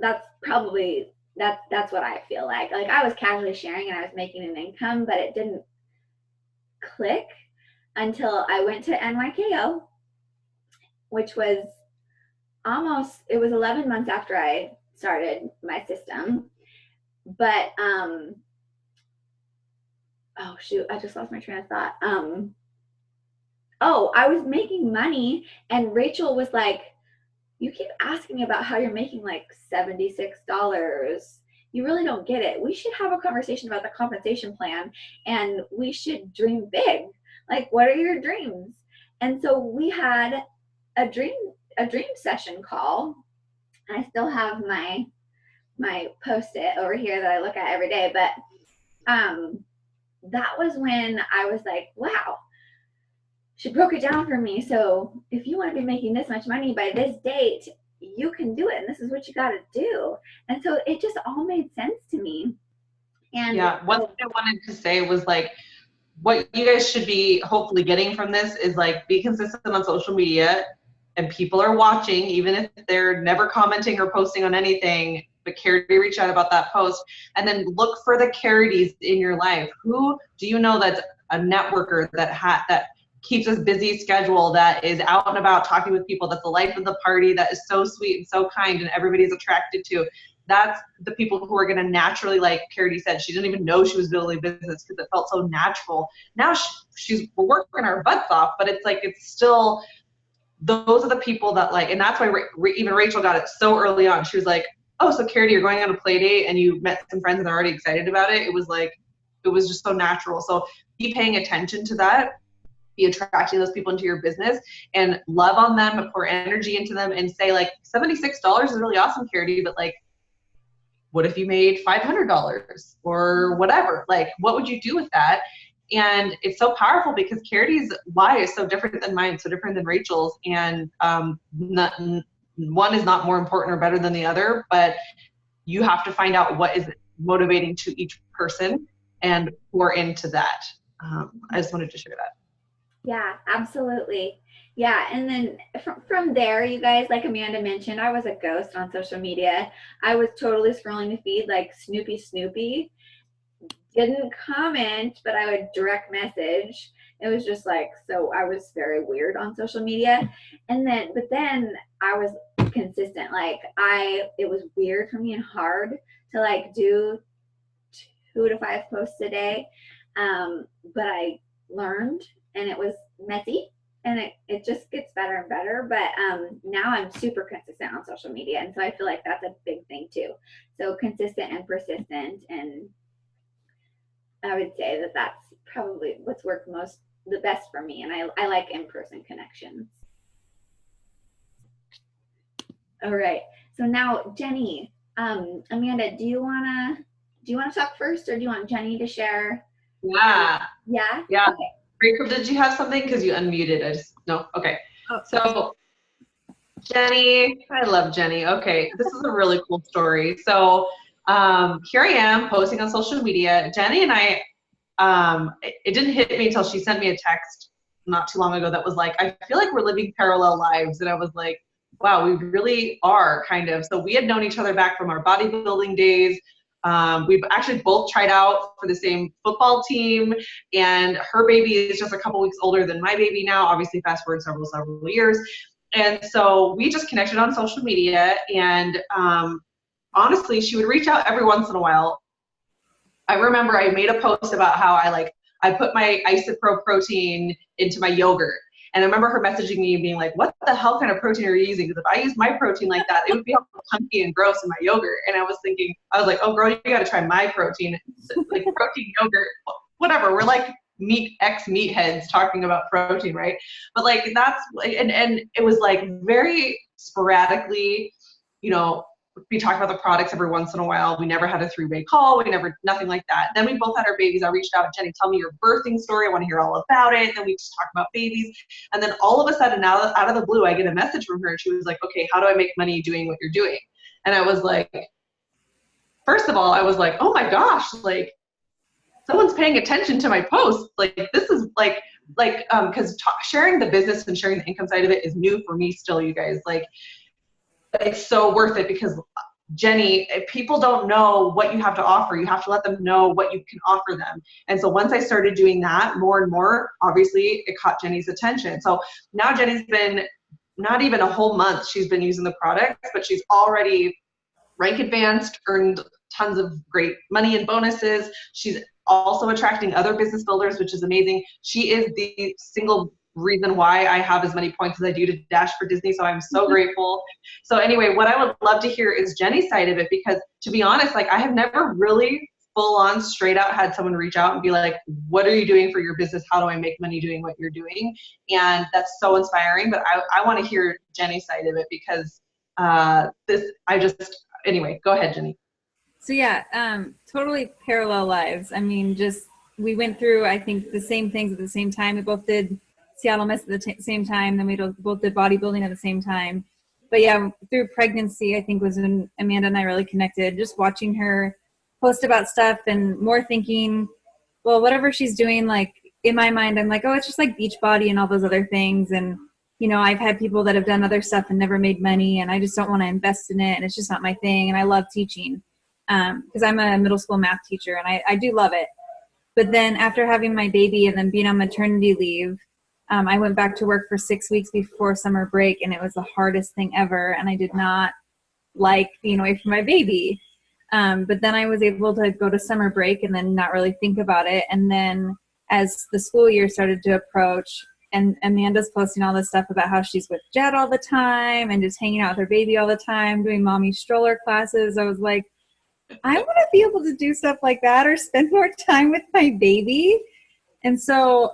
That's probably, that's what I feel like. Like, I was casually sharing and I was making an income, but it didn't click until I went to NYKO, which was it was 11 months after I started my system. But, oh shoot, I just lost my train of thought. I was making money and Rachel was like, you keep asking about how you're making like $76. You really don't get it. We should have a conversation about the compensation plan and we should dream big. Like, what are your dreams? And so we had a dream session call. I still have my Post-it over here that I look at every day. But that was when I was like, wow. She broke it down for me. So if you want to be making this much money by this date, you can do it. And this is what you got to do. And so it just all made sense to me. And yeah, one thing I wanted to say was like, what you guys should be hopefully getting from this is like, be consistent on social media and people are watching, even if they're never commenting or posting on anything, but care to reach out about that post. And then look for the charities in your life. Who do you know that's a networker that keeps a busy schedule, that is out and about talking with people, that's the life of the party, that is so sweet and so kind and everybody's attracted to? That's the people who are going to naturally, like Charity said, she didn't even know she was building a business because it felt so natural. Now we're working our butts off, but it's like, it's still, those are the people that like, and that's why even Rachel got it so early on. She was like, oh, so Charity, you're going on a play date and you met some friends and they're already excited about it. It was like, it was just so natural. So be paying attention to that, be attracting those people into your business, and love on them, pour energy into them, and say like, $76 is really awesome, Charity, but like, what if you made $500 or whatever? Like, what would you do with that? And it's so powerful because Charity's why is so different than mine, so different than Rachel's. And one is not more important or better than the other, but you have to find out what is motivating to each person and pour into that. I just wanted to share that. Yeah, absolutely. Yeah, and then from there, you guys, like Amanda mentioned, I was a ghost on social media. I was totally scrolling the feed like Snoopy. Didn't comment, but I would direct message. It was just like, so I was very weird on social media. But then I was consistent. Like it was weird for me and hard to like do 2 to 5 posts a day. But I learned, and it was messy, and it just gets better and better. But now I'm super consistent on social media, and so I feel like that's a big thing too. So consistent and persistent, and I would say that that's probably what's worked the best for me, and I like in-person connections. All right, so now Jenny, Amanda, do you wanna talk first, or do you want Jenny to share? Yeah. Okay. Rachel, did you have something? Because you unmuted. No? Okay. Oh. So Jenny, I love Jenny. Okay, this is a really cool story. So here I am posting on social media. Jenny and I, it didn't hit me until she sent me a text not too long ago that was like, I feel like we're living parallel lives. And I was like, wow, we really are, kind of. So we had known each other back from our bodybuilding days. We've actually both tried out for the same football team, and her baby is just a couple weeks older than my baby now, obviously fast forward several years. And so we just connected on social media, and honestly, she would reach out every once in a while. I remember I made a post about how I put my Isopro protein into my yogurt. And I remember her messaging me and being like, what the hell kind of protein are you using? Because if I use my protein like that, it would be all chunky and gross in my yogurt. And I was like, oh girl, you got to try my protein. Like protein yogurt, whatever. We're like meatheads talking about protein, right? But like that's, and it was like very sporadically, we talked about the products every once in a while. We never had a 3-way call. Nothing like that. Then we both had our babies. I reached out, Jenny, tell me your birthing story. I want to hear all about it. Then we just talked about babies. And then all of a sudden, now out of the blue, I get a message from her, and she was like, okay, how do I make money doing what you're doing? And I was like, first of all, I was like, oh my gosh, like someone's paying attention to my posts. Like this is because sharing the business and sharing the income side of it is new for me still, you guys. Like, it's so worth it because Jenny, people don't know what you have to offer. You have to let them know what you can offer them. And so once I started doing that more and more, obviously it caught Jenny's attention. So now Jenny's been not even a whole month, she's been using the products, but she's already rank advanced, earned tons of great money and bonuses. She's also attracting other business builders, which is amazing. She is the single reason why I have as many points as I do to dash for Disney, so I'm so grateful. So anyway, what I would love to hear is Jenny's side of it, because to be honest, like I have never really full on straight out had someone reach out and be like, what are you doing for your business? How do I make money doing what you're doing? And that's so inspiring, but I want to hear Jenny's side of it because anyway, go ahead, Jenny. So yeah, totally parallel lives. I mean, we went through, I think, the same things at the same time. We both did Seattle Miss at the same time. Then we both did bodybuilding at the same time. But yeah, through pregnancy, I think was when Amanda and I really connected. Just watching her post about stuff and more thinking, well, whatever she's doing, like in my mind, I'm like, oh, it's just like Beachbody and all those other things. And, I've had people that have done other stuff and never made money, and I just don't want to invest in it. And it's just not my thing. And I love teaching because I'm a middle school math teacher, and I do love it. But then after having my baby and then being on maternity leave, I went back to work for 6 weeks before summer break, and it was the hardest thing ever. And I did not like being away from my baby. But then I was able to go to summer break and then not really think about it. And then as the school year started to approach, and Amanda's posting all this stuff about how she's with Jed all the time and just hanging out with her baby all the time, doing mommy stroller classes, I was like, I want to be able to do stuff like that or spend more time with my baby. And so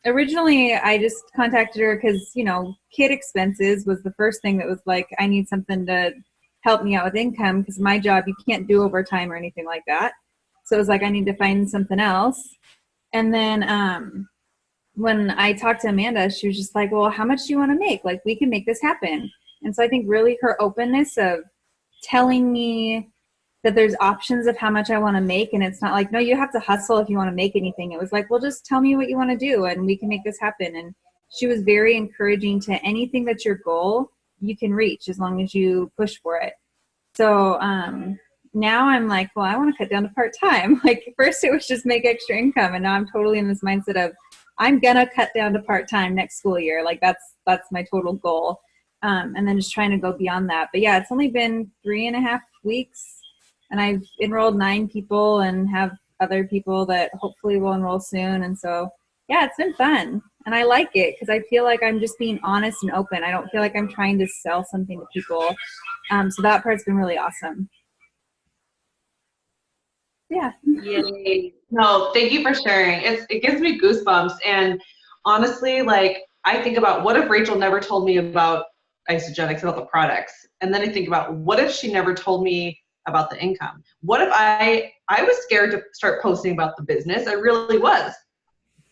originally I just contacted her because, you know, kid expenses was the first thing that was like, I need something to help me out with income because my job, you can't do overtime or anything like that. So it was like, I need to find something else. And then when I talked to Amanda, she was just like, well, how much do you want to make? Like, we can make this happen. And so I think really her openness of telling me that there's options of how much I want to make. And it's not like, no, you have to hustle if you want to make anything. It was like, well, just tell me what you want to do and we can make this happen. And she was very encouraging to anything that's your goal, you can reach as long as you push for it. So now I'm like, well, I want to cut down to part-time. Like first it was just make extra income. And now I'm totally in this mindset of I'm going to cut down to part-time next school year. Like that's my total goal. And then just trying to go beyond that. But yeah, it's only been 3.5 weeks. And I've enrolled 9 people and have other people that hopefully will enroll soon. And so, yeah, it's been fun. And I like it because I feel like I'm just being honest and open. I don't feel like I'm trying to sell something to people. So that part's been really awesome. Yeah. Yay. No, thank you for sharing. It gives me goosebumps. And honestly, like I think about what if Rachel never told me about Isagenix, about the products? And then I think about what if she never told me about the income? What if I was scared to start posting about the business? I really was.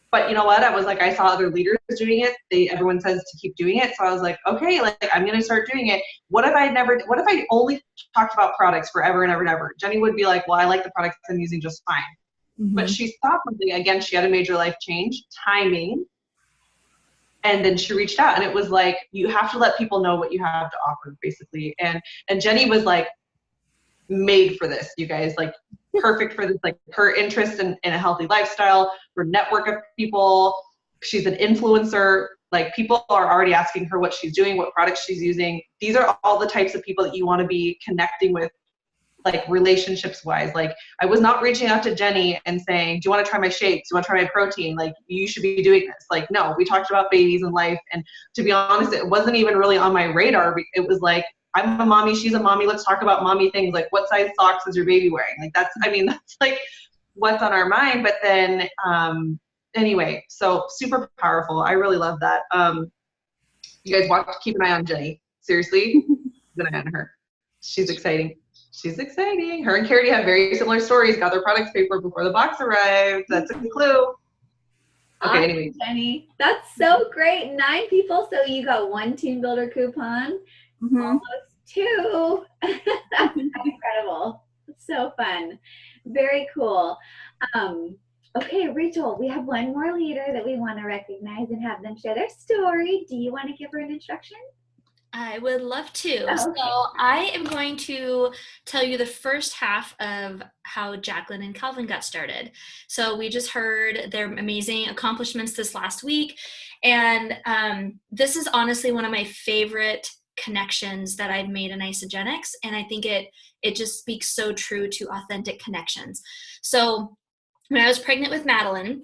But you know what? I was like, I saw other leaders doing it. Everyone says to keep doing it. So I was like, okay, like I'm going to start doing it. What if I only talked about products forever and ever and ever? Jenny would be like, well, I like the products I'm using just fine. Mm-hmm. But she saw something. Again, she had a major life change, timing. And then she reached out and it was like, you have to let people know what you have to offer basically. And Jenny was like, made for this, you guys, like perfect for this, like her interest in a healthy lifestyle, her network of people. She's an influencer. Like people are already asking her what she's doing, what products she's using. These are all the types of people that you want to be connecting with, like relationships wise. Like I was not reaching out to Jenny and saying, do you want to try my shakes? Do you want to try my protein? Like you should be doing this. Like, no, we talked about babies and life. And to be honest, it wasn't even really on my radar. It was like, I'm a mommy, she's a mommy, let's talk about mommy things, like what size socks is your baby wearing? Like that's like what's on our mind. But then anyway, so super powerful. I really love that. You guys keep an eye on Jenny. Seriously, keep an eye on her. She's exciting. She's exciting. Her and Carity have very similar stories, got their products paid for before the box arrived. That's a clue. Okay, anyway. Jenny, that's so great. 9 people, so you got 1 team builder coupon. Mm-hmm. Almost 2. That's incredible. It's so fun. Very cool. Okay, Rachel, we have one more leader that we want to recognize and have them share their story. Do you want to give her an introduction? I would love to. Oh, okay. So I am going to tell you the first half of how Jacqueline and Calvin got started. So we just heard their amazing accomplishments this last week. And this is honestly one of my favorite connections that I've made in Isagenix. And I think it just speaks so true to authentic connections. So when I was pregnant with Madeline,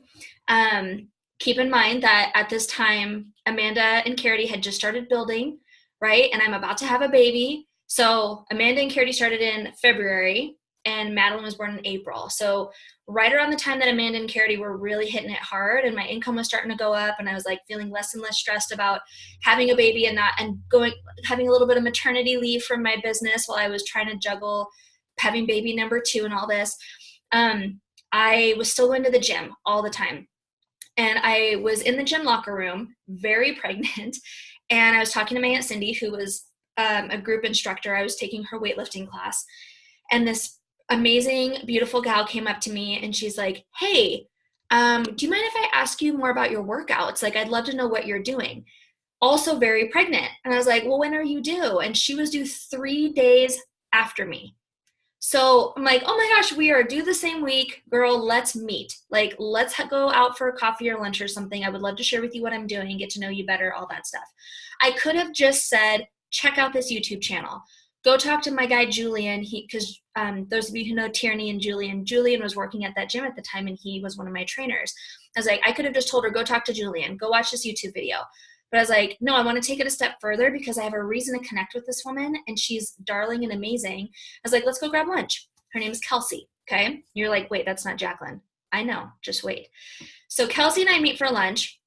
keep in mind that at this time, Amanda and Carity had just started building, right? And I'm about to have a baby. So Amanda and Carity started in February and Madeline was born in April. So right around the time that Amanda and Carity were really hitting it hard and my income was starting to go up and I was like feeling less and less stressed about having a baby and having a little bit of maternity leave from my business while I was trying to juggle having baby number 2 and all this. I was still going to the gym all the time. And I was in the gym locker room, very pregnant. And I was talking to my Aunt Cindy, who was a group instructor. I was taking her weightlifting class. And this amazing, beautiful gal came up to me and she's like, hey, do you mind if I ask you more about your workouts? Like, I'd love to know what you're doing. Also very pregnant. And I was like, well, when are you due? And she was due 3 days after me. So I'm like, oh my gosh, we are due the same week. Girl, let's meet. Like, let's go out for a coffee or lunch or something. I would love to share with you what I'm doing, get to know you better, all that stuff. I could have just said, check out this YouTube channel. Go talk to my guy, Julian. Because those of you who know Tierney and Julian was working at that gym at the time and he was one of my trainers. I was like, I could have just told her, go talk to Julian. Go watch this YouTube video. But I was like, no, I want to take it a step further because I have a reason to connect with this woman and she's darling and amazing. I was like, let's go grab lunch. Her name's Kelsey. Okay. You're like, wait, that's not Jacqueline. I know. Just wait. So Kelsey and I meet for lunch.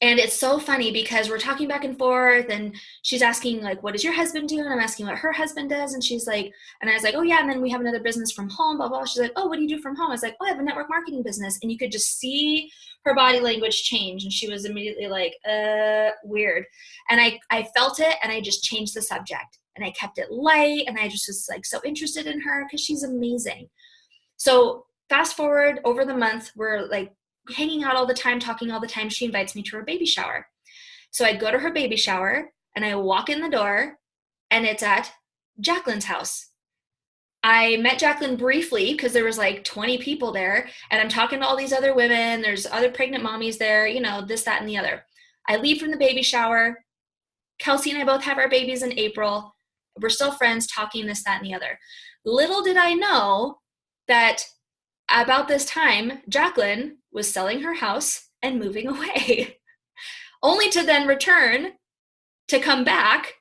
And it's so funny because we're talking back and forth, and she's asking, like, what does your husband do? And I'm asking what her husband does. And she's like, and I was like, oh yeah. And then we have another business from home, blah, blah. She's like, oh, what do you do from home? I was like, oh, I have a network marketing business. And you could just see her body language change. And she was immediately like, weird. And I felt it, and I just changed the subject, and I kept it light. And I just was like so interested in her because she's amazing. So fast forward over the month, we're like hanging out all the time, talking all the time. She invites me to her baby shower. So I go to her baby shower, and I walk in the door, and it's at Jacqueline's house. I met Jacqueline briefly because there was like 20 people there, and I'm talking to all these other women. There's other pregnant mommies there, you know, this, that, and the other. I leave from the baby shower. Kelsey and I both have our babies in April. We're still friends, talking this, that, and the other. Little did I know that about this time, Jacqueline was selling her house and moving away, only to then return to come back.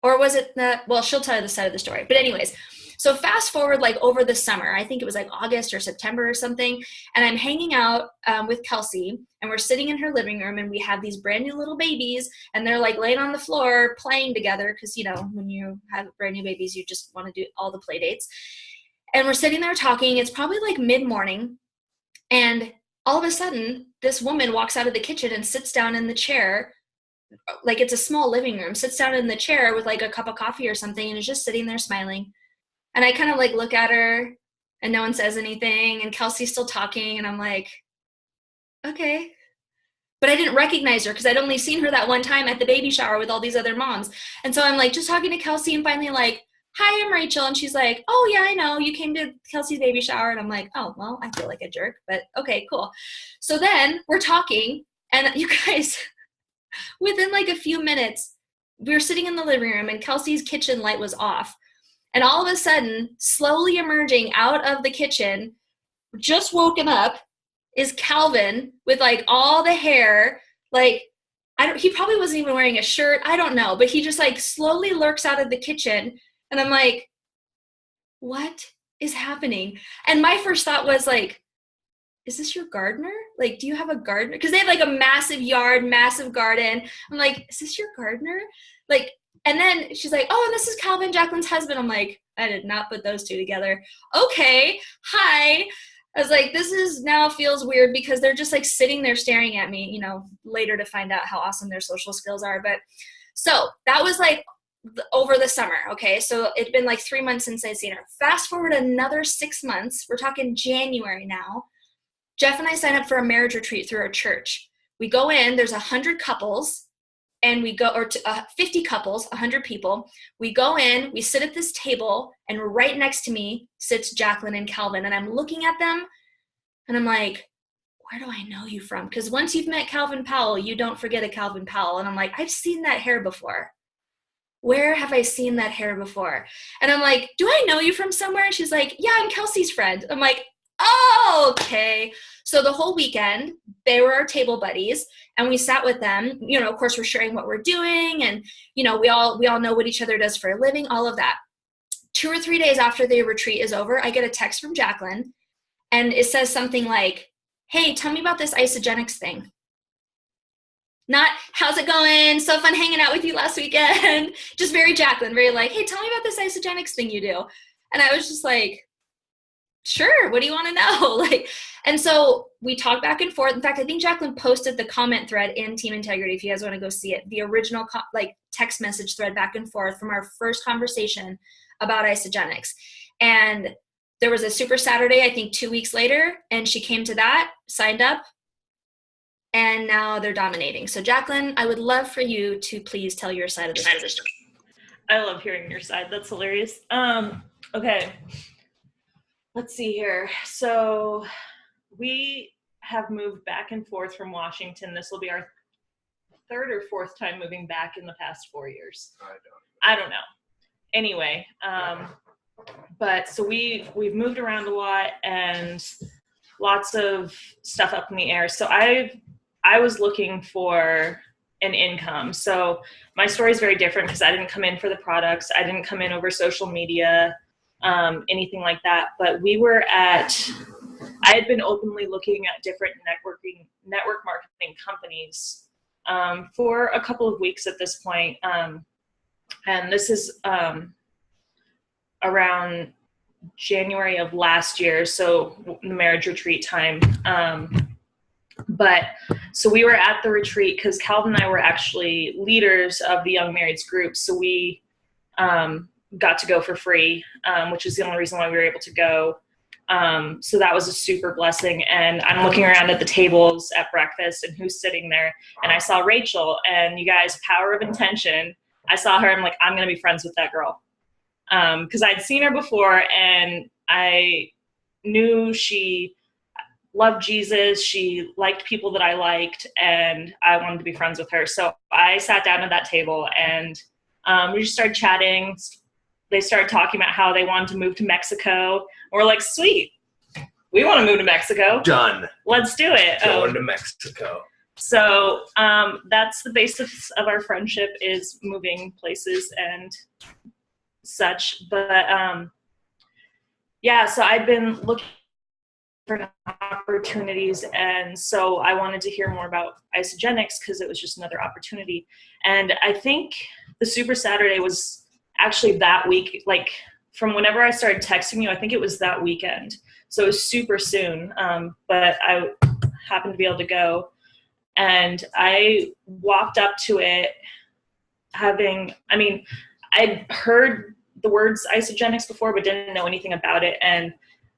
Or was it that, well, she'll tell you the side of the story. But anyways, so fast forward like over the summer, I think it was like August or September or something, and I'm hanging out with Kelsey, and we're sitting in her living room, and we have these brand new little babies, and they're like laying on the floor playing together because, you know, when you have brand new babies, you just want to do all the play dates. And we're sitting there talking. It's probably like mid-morning, and all of a sudden, this woman walks out of the kitchen and sits down in the chair, like it's a small living room, sits down in the chair with like a cup of coffee or something, and is just sitting there smiling. And I kind of like look at her, and no one says anything, and Kelsey's still talking, and I'm like, okay. But I didn't recognize her because I'd only seen her that one time at the baby shower with all these other moms. And so I'm like just talking to Kelsey, and finally like, hi, I'm Rachel. And she's like, oh yeah, I know, you came to Kelsey's baby shower. And I'm like, oh, well, I feel like a jerk, but okay, cool. So then we're talking, and you guys, within like a few minutes, we were sitting in the living room, and Kelsey's kitchen light was off. And all of a sudden, slowly emerging out of the kitchen, just woken up, is Calvin with like all the hair. Like, he probably wasn't even wearing a shirt. I don't know. But he just like slowly lurks out of the kitchen. And I'm like, what is happening? And my first thought was like, is this your gardener? Like, do you have a gardener? Because they have like a massive yard, massive garden. I'm like, is this your gardener? Like, and then she's like, oh, and this is Calvin, Jacqueline's husband. I'm like, I did not put those two together. Okay, hi. I was like, this is now feels weird because they're just like sitting there staring at me, you know, later to find out how awesome their social skills are. But so that was like over the summer. Okay. So it'd been like 3 months since I'd seen her. Fast forward another 6 months. We're talking January now. Jeff and I sign up for a marriage retreat through our church. We go in, there's 100 couples, and we go, or 50 couples, 100 people. We go in, we sit at this table, and right next to me sits Jacqueline and Calvin. And I'm looking at them, and I'm like, where do I know you from? Because once you've met Calvin Powell, you don't forget a Calvin Powell. And I'm like, I've seen that hair before. Where have I seen that hair before? And I'm like, do I know you from somewhere? And she's like, yeah, I'm Kelsey's friend. I'm like, oh, okay. So the whole weekend, they were our table buddies, and we sat with them. You know, of course, we're sharing what we're doing, and, you know, we all know what each other does for a living, all of that. 2 or 3 days after the retreat is over, I get a text from Jacqueline, and it says something like, hey, tell me about this Isagenix thing. Not, how's it going? So fun hanging out with you last weekend. Just very Jacqueline, very like, hey, tell me about this Isagenix thing you do. And I was just like, sure, what do you want to know? Like, and so we talked back and forth. In fact, I think Jacqueline posted the comment thread in Team Integrity if you guys want to go see it, the original like text message thread back and forth from our first conversation about Isagenix. And there was a Super Saturday, I think 2 weeks later, and she came to that, signed up, and now they're dominating. So Jacqueline, I would love for you to please tell your side of the story. I love hearing your side. That's hilarious. Okay. Let's see here. So we have moved back and forth from Washington. This will be our 3rd or 4th time moving back in the past 4 years. I don't know. Anyway, but so we've moved around a lot and lots of stuff up in the air. So I was looking for an income. So my story is very different because I didn't come in for the products. I didn't come in over social media. anything like that. But I had been openly looking at different network marketing companies for a couple of weeks at this point. And this is around January of last year, so the marriage retreat time. But so we were at the retreat because Calvin and I were actually leaders of the Young Marrieds group. So we got to go for free, which is the only reason why we were able to go. So that was a super blessing. And I'm looking around at the tables at breakfast and who's sitting there. And I saw Rachel, and you guys, power of intention. I saw her. I'm like, I'm going to be friends with that girl. Because I'd seen her before, and I knew she loved Jesus. She liked people that I liked, and I wanted to be friends with her. So I sat down at that table, and we just started chatting. They started talking about how they wanted to move to Mexico. We're like, sweet, we want to move to Mexico. Done. Let's do it. Going to Mexico. So that's the basis of our friendship, is moving places and such. But yeah, so I've been looking for opportunities, and so I wanted to hear more about Isagenix because it was just another opportunity. And I think the Super Saturday was actually that week, like from whenever I started texting you, I think it was that weekend. So it was super soon, but I happened to be able to go. And I walked up to it I'd heard the words Isagenix before, but didn't know anything about it. And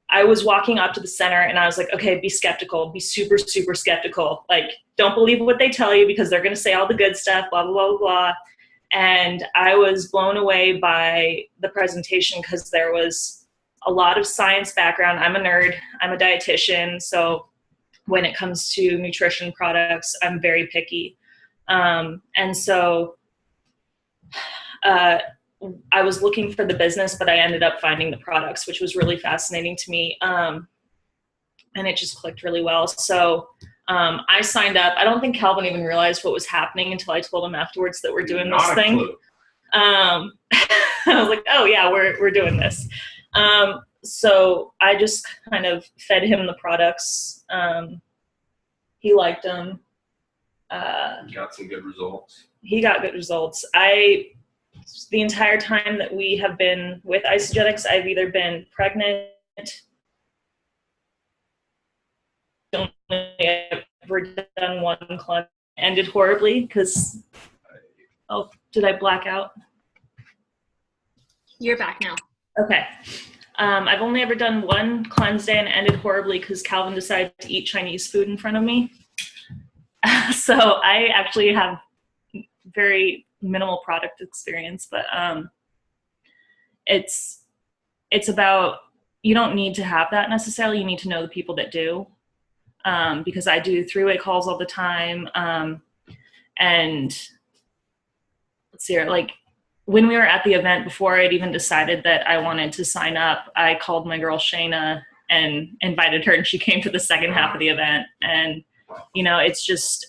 I was walking up to the center, and I was like, okay, be skeptical, be super, super skeptical. Like, don't believe what they tell you because they're going to say all the good stuff, blah, blah, blah, blah. And I was blown away by the presentation because there was a lot of science background. I'm a nerd. I'm a dietitian. So when it comes to nutrition products, I'm very picky. And so I was looking for the business, but I ended up finding the products, which was really fascinating to me. And it just clicked really well. So I signed up. I don't think Calvin even realized what was happening until I told him afterwards that we're doing this thing. I was like, oh yeah, we're doing this. So I just kind of fed him the products. He liked them. Got some good results. He got good results. The entire time that we have been with Isagenix, I've either been pregnant, only ever done one cleanse, ended horribly because, oh, did I black out? You're back now. Okay. I've only ever done one cleanse day and ended horribly because Calvin decided to eat Chinese food in front of me. So I actually have very minimal product experience, but it's about, you don't need to have that necessarily. You need to know the people that do, because I do three-way calls all the time. And let's see here, like when we were at the event, before I'd even decided that I wanted to sign up, I called my girl Shayna and invited her, and she came to the second half of the event. And it's just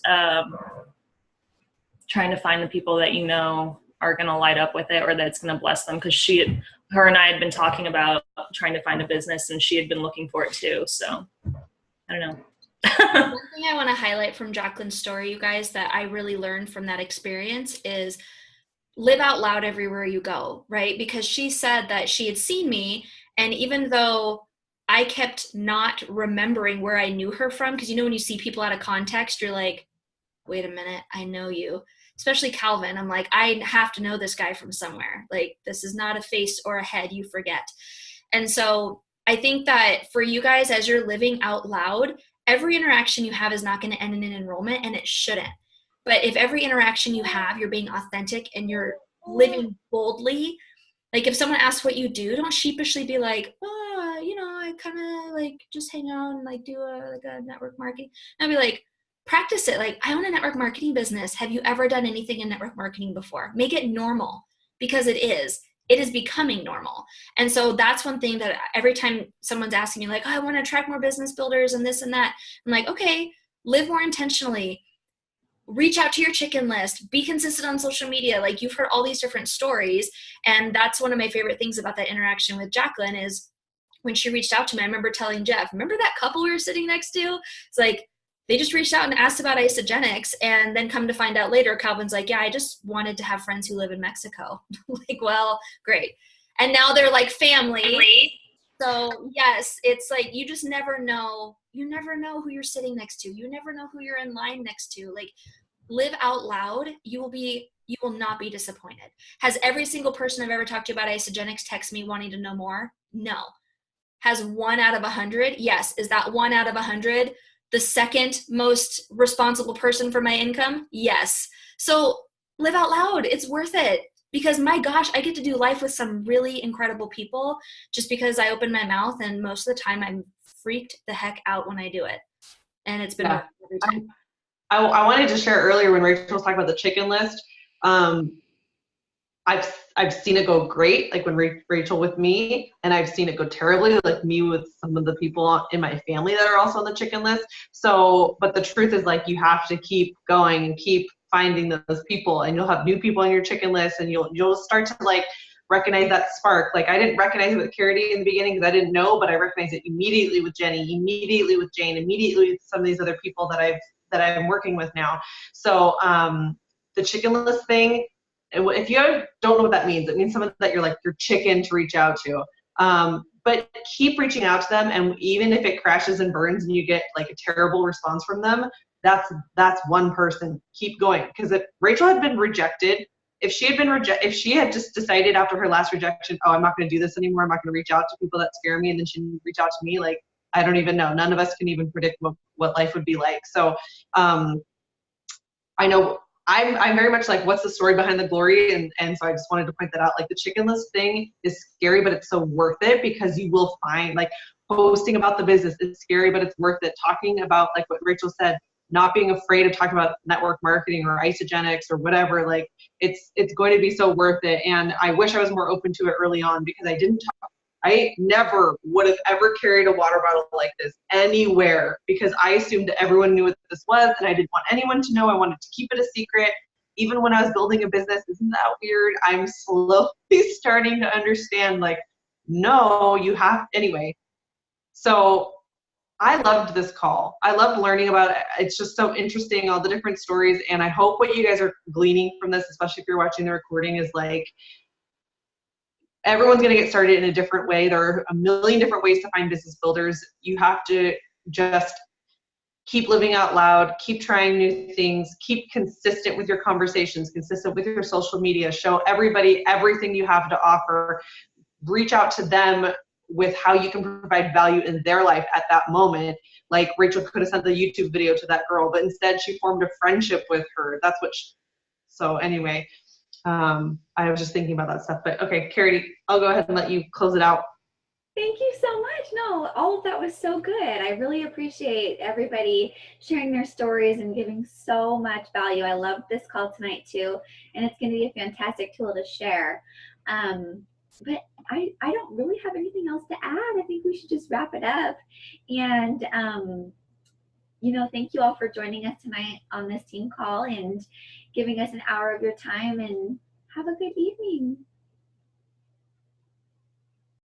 trying to find the people that are going to light up with it, or that's going to bless them, because her and I had been talking about trying to find a business, and she had been looking for it too. So I don't know. One thing I want to highlight from Jacqueline's story, you guys, that I really learned from that experience is live out loud everywhere you go, right? Because she said that she had seen me, and even though I kept not remembering where I knew her from, because when you see people out of context, you're like, wait a minute, I know you. Especially Calvin. I'm like, I have to know this guy from somewhere. Like, this is not a face or a head you forget. And so I think that for you guys, as you're living out loud, every interaction you have is not going to end in an enrollment, and it shouldn't. But if every interaction you have, you're being authentic and you're living boldly, like if someone asks what you do, don't sheepishly be like, I kind of like just hang out and like do a network marketing. And I'll be like, practice it. Like, I own a network marketing business. Have you ever done anything in network marketing before? Make it normal, because it is becoming normal. And so that's one thing that every time someone's asking me like, oh, I want to attract more business builders and this and that, I'm like, okay, live more intentionally. reach out to your chicken list, be consistent on social media. Like, you've heard all these different stories. And that's one of my favorite things about that interaction with Jacqueline is when she reached out to me, I remember telling Jeff, remember that couple we were sitting next to? It's like, they just reached out and asked about Isagenix, and then come to find out later, Calvin's like, yeah, I just wanted to have friends who live in Mexico. Like, well, great. And now they're like family. So yes, it's like, you just never know. You never know who you're sitting next to. You never know who you're in line next to. Like, live out loud. You will not be disappointed. Has every single person I've ever talked to about Isagenix text me wanting to know more? No. Has 1 out of 100? Yes. Is that 1 out of 100 the second most responsible person for my income? Yes. So live out loud. It's worth it, because my gosh, I get to do life with some really incredible people just because I open my mouth, and most of the time I'm freaked the heck out when I do it. And it's been worth it every time. I wanted to share earlier when Rachel was talking about the chicken list. I've seen it go great, like when Rachel with me, and I've seen it go terribly, like me with some of the people in my family that are also on the chicken list. So, but the truth is, like, you have to keep going and keep finding those people, and you'll have new people on your chicken list, and you'll start to like recognize that spark. Like, I didn't recognize it with Charity in the beginning because I didn't know, but I recognized it immediately with Jenny, immediately with Jane, immediately with some of these other people that I'm working with now. So the chicken list thing, if you don't know what that means, it means someone that you're chicken to reach out to. But keep reaching out to them, and even if it crashes and burns and you get like a terrible response from them, that's one person. Keep going, because if Rachel had been rejected, if she had just decided after her last rejection, oh, I'm not going to do this anymore, I'm not going to reach out to people that scare me, and then she didn't reach out to me, like, I don't even know. None of us can even predict what life would be like. So I know I'm very much like, what's the story behind the glory? And so I just wanted to point that out. Like, the chicken list thing is scary, but it's so worth it, because you will find, like, posting about the business is scary, but it's worth it. Talking about, like what Rachel said, not being afraid of talking about network marketing or Isagenix or whatever, like, it's going to be so worth it. And I wish I was more open to it early on, because I never would have ever carried a water bottle like this anywhere, because I assumed that everyone knew what this was, and I didn't want anyone to know. I wanted to keep it a secret. Even when I was building a business, isn't that weird? I'm slowly starting to understand, like, no, you have, anyway. So I loved this call. I loved learning about it. It's just so interesting, all the different stories. And I hope what you guys are gleaning from this, especially if you're watching the recording, is like, everyone's going to get started in a different way. There are a million different ways to find business builders. You have to just keep living out loud, keep trying new things, keep consistent with your conversations, consistent with your social media, show everybody everything you have to offer, reach out to them with how you can provide value in their life at that moment. Like, Rachel could have sent the YouTube video to that girl, but instead she formed a friendship with her. That's what so anyway, I was just thinking about that stuff. But okay, Charity, I'll go ahead and let you close it out. Thank you so much. No, all of that was so good. I really appreciate everybody sharing their stories and giving so much value. I loved this call tonight too, and it's going to be a fantastic tool to share. But I don't really have anything else to add. I think we should just wrap it up. And thank you all for joining us tonight on this team call and giving us an hour of your time, and have a good evening.